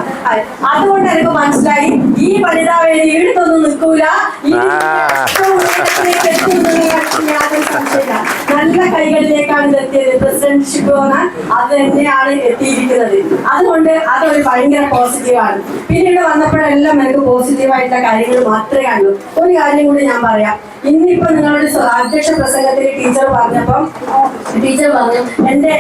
അതുകൊണ്ട് എനിക്ക് മനസ്സിലായി ഈ വനിതാ വേദി ഇടുത്തൊന്നും നിൽക്കൂല, നല്ല കൈകളിലേക്കാണ് ഇത് എത്തിയത്. പ്രസിഡന്റ്ഷിപ്പ് പറഞ്ഞാൽ അത് തന്നെയാണ് എത്തിയിരിക്കുന്നത്. അതുകൊണ്ട് അതൊരു ഭയങ്കര പോസിറ്റീവാണ്. പിന്നീട് വന്നപ്പോഴെല്ലാം എനിക്ക് പോസിറ്റീവായിട്ടുള്ള കാര്യങ്ങൾ മാത്രമേ കണ്ടു. ഒരു കാര്യം കൂടി ഞാൻ പറയാം. ഇന്നിപ്പോ നിങ്ങളുടെ അധ്യക്ഷ പ്രസംഗത്തിൽ ടീച്ചർ പറഞ്ഞപ്പം ടീച്ചർ പറഞ്ഞു എന്റെ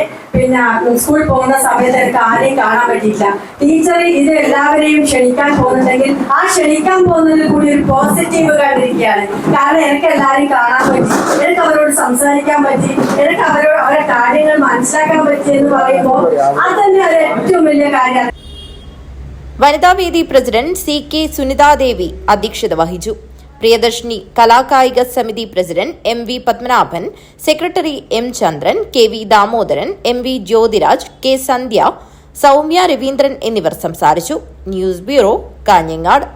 സ്കൂളിൽ പോകുന്ന സമയത്ത് എനിക്ക് ആരെയും കാണാൻ പറ്റിയില്ല. ടീച്ചർ ഇത് എല്ലാവരെയും ക്ഷണിക്കാൻ പോകുന്നുണ്ടെങ്കിൽ ആ ക്ഷണിക്കാൻ പോകുന്നതിൽ കൂടി ഒരു പോസിറ്റീവ് കണ്ടിരിക്കുകയാണ്. കാരണം എനിക്ക് എല്ലാവരെയും കാണാൻ പറ്റി, എനിക്ക് അവരോട് സംസാരിക്കാൻ പറ്റി, എനിക്ക് അവരുടെ കാര്യങ്ങൾ മനസ്സിലാക്കാൻ പറ്റി എന്ന് പറയുമ്പോൾ അത് തന്നെ ഒരു ഏറ്റവും വലിയ കാര്യമാണ്. വനിതാവേദി പ്രസിഡന്റ് CK സുനിതാദേവി അധ്യക്ഷത വഹിച്ചു. പ്രിയദർശിനി കലാകായിക സമിതി president MV Padmanabhan, secretary M ചന്ദ്രൻ, KV Damodaran, MV Jyothiraj, K സന്ധ്യ, സൗമ്യ രവീന്ദ്രൻ എന്നിവർ സംസാരിച്ചു. News bureau, Kanhangad.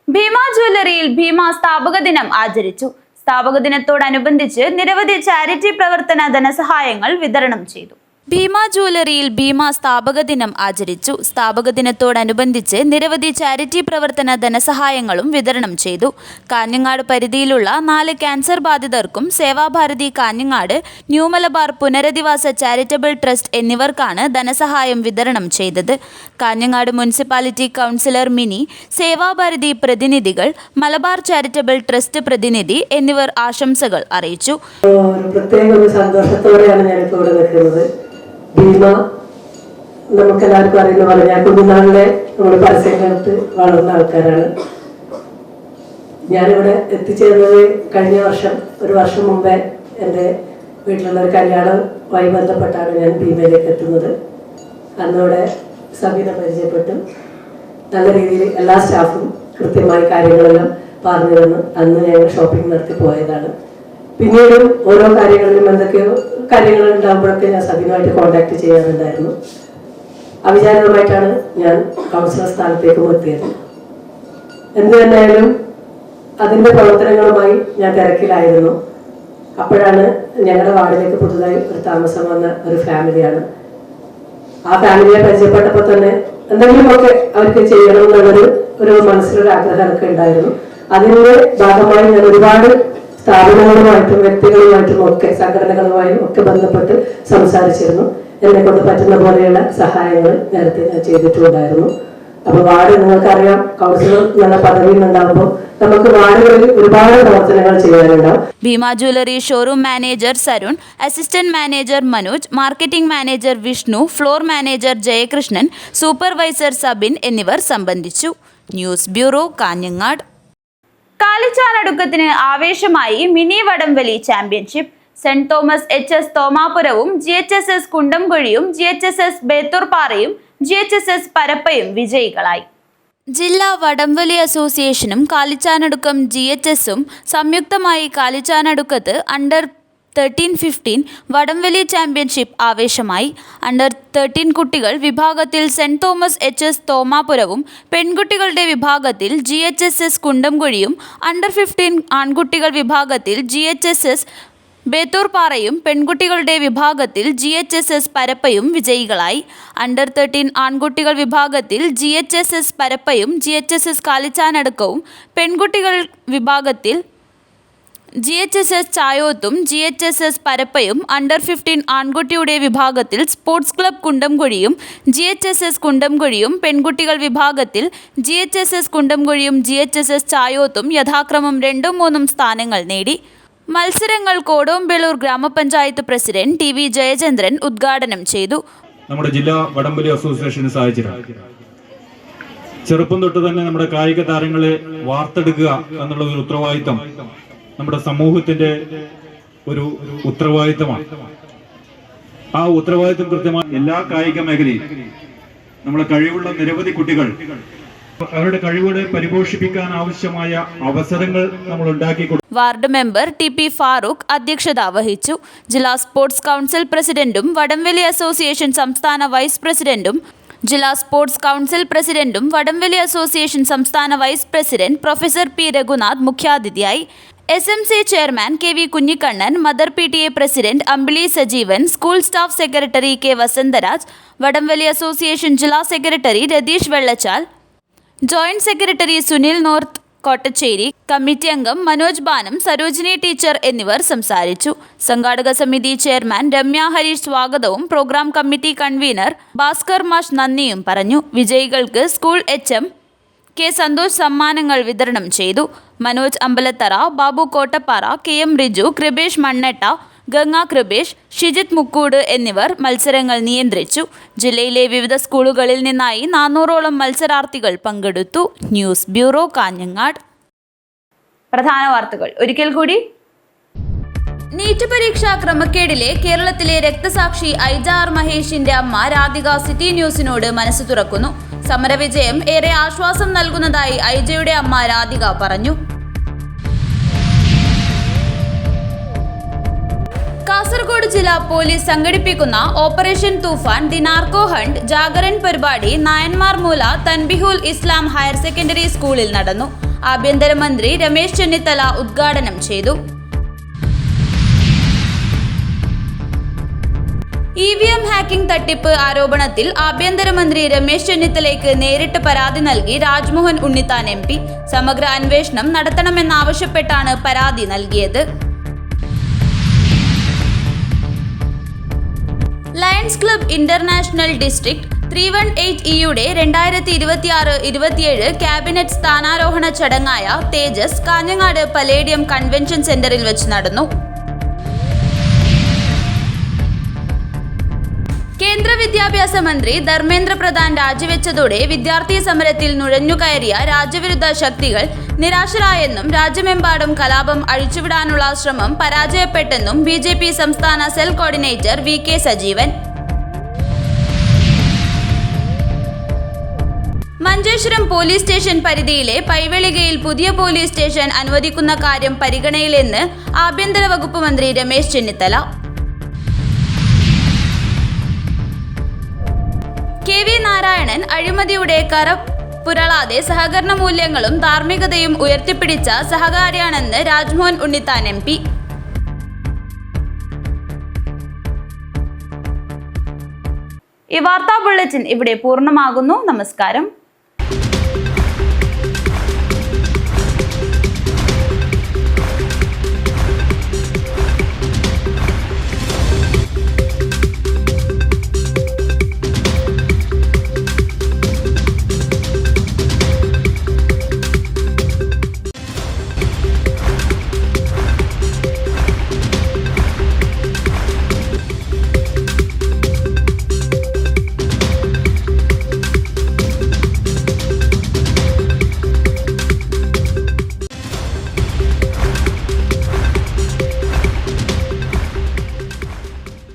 ഭീമ ജ്വല്ലറിയിൽ ഭീമ സ്ഥാപക ദിനം ആചരിച്ചു. സ്ഥാപക ദിനത്തോടനുബന്ധിച്ച് നിരവധി ചാരിറ്റി പ്രവർത്തന ധനസഹായങ്ങൾ വിതരണം ചെയ്തു. ഭീമ ജ്വല്ലറിയിൽ ഭീമ സ്ഥാപക ദിനം ആചരിച്ചു. സ്ഥാപക ദിനത്തോടനുബന്ധിച്ച് നിരവധി ചാരിറ്റി പ്രവർത്തന ധനസഹായങ്ങളും വിതരണം ചെയ്തു. കാഞ്ഞങ്ങാട് പരിധിയിലുള്ള 4 ക്യാൻസർ ബാധിതർക്കും സേവാഭാരതി കാഞ്ഞങ്ങാട്, ന്യൂ മലബാർ പുനരധിവാസ ചാരിറ്റബിൾ ട്രസ്റ്റ് എന്നിവർക്കാണ് ധനസഹായം വിതരണം ചെയ്തത്. കാഞ്ഞങ്ങാട് മുനിസിപ്പാലിറ്റി കൗൺസിലർ മിനി, സേവാഭാരതി പ്രതിനിധികൾ, മലബാർ ചാരിറ്റബിൾ ട്രസ്റ്റ് പ്രതിനിധി എന്നിവർ ആശംസകൾ അറിയിച്ചു. സന്തോഷത്തോടെയാണ് ഞാൻ ഇവിടെ നിൽക്കുന്നത്. ഭീമ നമുക്കെല്ലാവർക്കും അറിയുന്ന പോലെ ഞാൻ കുഞ്ഞുനാളിലെ നമ്മൾ പരസ്യകാലത്ത് വളർന്ന ആൾക്കാരാണ്. ഞാനിവിടെ എത്തിച്ചേർന്നത് കഴിഞ്ഞ വർഷം, ഒരു വർഷം മുമ്പേ എൻ്റെ വീട്ടിലുള്ള ഒരു കല്യാണവുമായി ബന്ധപ്പെട്ടാണ് ഞാൻ ഭീമയിലേക്ക് എത്തുന്നത്. അന്നിവിടെ സബീനെ പരിചയപ്പെട്ടു. നല്ല രീതിയിൽ എല്ലാ സ്റ്റാഫും കൃത്യമായി കാര്യങ്ങളെല്ലാം പറഞ്ഞു തന്നു. അന്ന് ഞങ്ങൾ ഷോപ്പിംഗ് നടത്തി പോയതാണ്. പിന്നീടും ഓരോ കാര്യങ്ങളിലും എന്തൊക്കെയോ കാര്യങ്ങൾ ഉണ്ടാകുമ്പോഴൊക്കെ ഞാൻ സബീനുമായിട്ട് കോൺടാക്ട് ചെയ്യാറുണ്ടായിരുന്നു. അവിചാരിതമായിട്ടാണ് ഞാൻ കൗൺസിലർ സ്ഥാനത്തേക്കും എത്തിയത്. എന്തു തന്നെയായാലും അതിൻ്റെ പ്രവർത്തനങ്ങളുമായി ഞാൻ തിരക്കിലായിരുന്നു. അപ്പോഴാണ് ഞങ്ങളുടെ വാർഡിലേക്ക് പുതുതായി ഒരു താമസം വന്ന ഒരു ഫാമിലിയാണ്. ആ ഫാമിലിയെ പരിചയപ്പെട്ടപ്പോൾ തന്നെ എന്തെങ്കിലുമൊക്കെ അവർക്ക് ചെയ്യണമെന്നുള്ളൊരു മനസ്സിലൊരു ആഗ്രഹമൊക്കെ ഉണ്ടായിരുന്നു. അതിൻ്റെ ഭാഗമായി ഞാൻ ഒരുപാട് സ്ഥാപനങ്ങളുമായിട്ടും വ്യക്തികളുമായിട്ടും ഒക്കെ സംഘടനകളുമായും ഒക്കെ ബന്ധപ്പെട്ട് സംസാരിച്ചിരുന്നു. എന്നെ കൊണ്ട് പറ്റുന്ന പോലെയുള്ള സഹായങ്ങൾ നേരത്തെ ഞാൻ ചെയ്തിട്ടുണ്ടായിരുന്നു. അപ്പൊ വാർഡ് നിങ്ങൾക്കറിയാം, കൗൺസിലർ എന്നുള്ള പദവിയിൽ ഉണ്ടാകുമ്പോൾ നമുക്ക് വാർഡുകളിൽ ഒരുപാട് പ്രവർത്തനങ്ങൾ ചെയ്യാനുണ്ടാവും. Bhima jewellery showroom manager Sarun, assistant manager Manoj, marketing manager Vishnu, floor manager Jayakrishnan, supervisor Sabin എന്നിവർ സംബന്ധിച്ചു. News bureau, Kanhangad. കാലിച്ചാനടുക്കത്തിന് ആവേശമായി മിനി വടംവലി ചാമ്പ്യൻഷിപ്പ്. സെന്റ് തോമസ് HS തോമാപുരവും GHSS കുണ്ടംകുഴിയും GHSS ബേത്തൂർപാറയും GHSS പരപ്പയും വിജയികളായി. ജില്ലാ വടംവലി അസോസിയേഷനും കാലിച്ചാനടുക്കം GHSഉം സംയുക്തമായി കാലിച്ചാനടുക്കത്ത് അണ്ടർ 13-15 വടംവലി ചാമ്പ്യൻഷിപ്പ് ആവേശമായി. അണ്ടർ 13 കുട്ടികൾ വിഭാഗത്തിൽ സെന്റ് തോമസ് HS തോമാപുരവും പെൺകുട്ടികളുടെ വിഭാഗത്തിൽ GHSS കുണ്ടംകുഴിയും അണ്ടർ 15 ആൺകുട്ടികൾ വിഭാഗത്തിൽ GHSS ബേത്തൂർപാറയും പെൺകുട്ടികളുടെ വിഭാഗത്തിൽ GHSS പരപ്പയും വിജയികളായി. അണ്ടർ 13 ആൺകുട്ടികൾ വിഭാഗത്തിൽ GHSS പരപ്പയും GHSS കാലിച്ചാനടുക്കവും, പെൺകുട്ടികൾ വിഭാഗത്തിൽ GHSS ചായോത്തും GHSS പരപ്പയും, അണ്ടർ 15 ആൺകുട്ടിയുടെ വിഭാഗത്തിൽ സ്പോർട്സ് ക്ലബ് കുണ്ടംകുഴിയും GHSS കുണ്ടംകുഴിയും, പെൺകുട്ടികൾ വിഭാഗത്തിൽ GHSS കുണ്ടംകുഴിയും GHSS ചായോത്തും യഥാക്രമം 2ഉം 3ഉം സ്ഥാനങ്ങൾ നേടി. മത്സരങ്ങൾ കോടോംബേളൂർ ഗ്രാമപഞ്ചായത്ത് പ്രസിഡന്റ് TV ജയചന്ദ്രൻ ഉദ്ഘാടനം ചെയ്തു. നമ്മുടെ ജില്ലാ വടംവലി അസോസിയേഷന് സാഹചര്യം ചെറുപ്പം തൊട്ട് തന്നെ നമ്മുടെ കായിക താരങ്ങളെ വാർത്തെടുക്കുക എന്നുള്ള ഒരു ഉത്തരവാദിത്തം നമ്മുടെ സമൂഹത്തിന്റെ ഒരു ഉത്തരവാദിത്തമാണ്. ആ ഉത്തരവാദിത്തം കൃത്യമായി എല്ലാ കായിക മേഖലയും നമ്മളെ കഴിവുള്ള നിരവധി കുട്ടികൾ അവരുടെ കഴിവുകളെ പരിപോഷിപ്പിക്കാൻ ആവശ്യമായ അവസരങ്ങൾ നമ്മൾ ഉണ്ടാക്കി. വാർഡ് മെമ്പർ TP ഫാറൂഖ് അധ്യക്ഷത വഹിച്ചു. ജില്ലാ സ്പോർട്സ് കൗൺസിൽ പ്രസിഡന്റും വടംവലി അസോസിയേഷൻ സംസ്ഥാന വൈസ് പ്രസിഡന്റും വടംവലി അസോസിയേഷൻ സംസ്ഥാന vice president professor P Raghunath മുഖ്യാതിഥിയായി. SMC chairman KV Kunhikannan, mother PTA president Ambili Sajeevan, school staff secretary K Vasantharaj, വടംവലി അസോസിയേഷൻ ജില്ലാ secretary Ratheesh Vellachal, joint secretary Sunil north Kottacheri, committee അംഗം മനോജ് ബാനം, സരോജിനി ടീച്ചർ എന്നിവർ സംസാരിച്ചു. സംഘാടക സമിതി ചെയർമാൻ രമ്യ ഹരീഷ് സ്വാഗതവും പ്രോഗ്രാം കമ്മിറ്റി കൺവീനർ ഭാസ്കർ മാഷ് നന്ദിയും പറഞ്ഞു. വിജയികൾക്ക് സ്കൂൾ HM K സന്തോഷ് സമ്മാനങ്ങൾ വിതരണം ചെയ്തു. മനോജ് അമ്പലത്തറ, ബാബു കോട്ടപ്പാറ, KM റിജു, കൃപേഷ് മണ്ണട്ട, ഗംഗ കൃപേഷ്, ഷിജിത് മുക്കൂട് എന്നിവർ മത്സരങ്ങൾ നിയന്ത്രിച്ചു. ജില്ലയിലെ വിവിധ സ്കൂളുകളിൽ നിന്നായി 400ഓളം മത്സരാർത്ഥികൾ പങ്കെടുത്തു. News bureau, Kanhangad. പ്രധാന വാർത്തകൾ ഒരിക്കൽ കൂടി. നീറ്റ് പരീക്ഷാ ക്രമക്കേടിലെ കേരളത്തിലെ രക്തസാക്ഷി IJR മഹേഷിന്റെ അമ്മ രാധിക സിറ്റി ന്യൂസിനോട് മനസ്സ് തുറക്കുന്നു. സമരവിജയം ഏറെ ആശ്വാസം നൽകുന്നതായി IJയുടെ അമ്മ രാധിക പറഞ്ഞു. കാസർഗോഡ് ജില്ലാ പോലീസ് സംഘടിപ്പിക്കുന്ന operation Toofan the narco hunt Jagaran പരിപാടി നായന്മാർ മൂല തൻബിഹുൽ ഇസ്ലാം ഹയർ സെക്കൻഡറി സ്കൂളിൽ നടന്നു. ആഭ്യന്തരമന്ത്രി രമേശ് ചെന്നിത്തല ഉദ്ഘാടനം ചെയ്തു. EVM ഹാക്കിംഗ് തട്ടിപ്പ് ആരോപണത്തിൽ ആഭ്യന്തരമന്ത്രി രമേശ് ചെന്നിത്തലയ്ക്ക് നേരിട്ട് പരാതി നൽകി രാജ്മോഹൻ ഉണ്ണിത്താൻ MP. സമഗ്ര അന്വേഷണം നടത്തണമെന്നാവശ്യപ്പെട്ടാണ് പരാതി നൽകിയത്. ലയൺസ് ക്ലബ് ഇന്റർനാഷണൽ ഡിസ്ട്രിക്ട് 318E-യുടെ 2026-27 ക്യാബിനറ്റ് സ്ഥാനാരോഹണ ചടങ്ങായ തേജസ് കാഞ്ഞങ്ങാട് പലേഡിയം കൺവെൻഷൻ സെന്ററിൽ വെച്ച് നടന്നു. കേന്ദ്ര വിദ്യാഭ്യാസ മന്ത്രി ധർമ്മേന്ദ്ര പ്രധാൻ രാജിവെച്ചതോടെ വിദ്യാർത്ഥി സമരത്തിൽ നുഴഞ്ഞുകയറിയ രാജ്യവിരുദ്ധ ശക്തികൾ നിരാശരായെന്നും രാജ്യമെമ്പാടും കലാപം അഴിച്ചുവിടാനുള്ള ശ്രമം പരാജയപ്പെട്ടെന്നും BJP സംസ്ഥാന cell coordinator VK Sajeevan. Manjeshwaram police station പരിധിയിലെ പൈവെളികയിൽ പുതിയ പോലീസ് സ്റ്റേഷൻ അനുവദിക്കുന്ന കാര്യം പരിഗണനയിലെന്ന് ആഭ്യന്തര വകുപ്പ് മന്ത്രി രമേശ് ചെന്നിത്തല. KV നാരായണൻ അഴിമതിയുടെ കരപുരളാതെ സഹകരണ മൂല്യങ്ങളും ധാർമ്മികതയും ഉയർത്തിപ്പിടിച്ച സഹകാരിയാണെന്ന് രാജ്മോഹൻ ഉണ്ണിത്താൻ MP. ഈ വാർത്താ ബുള്ളറ്റിൻ ഇവിടെ പൂർണ്ണമാകുന്നു. നമസ്കാരം.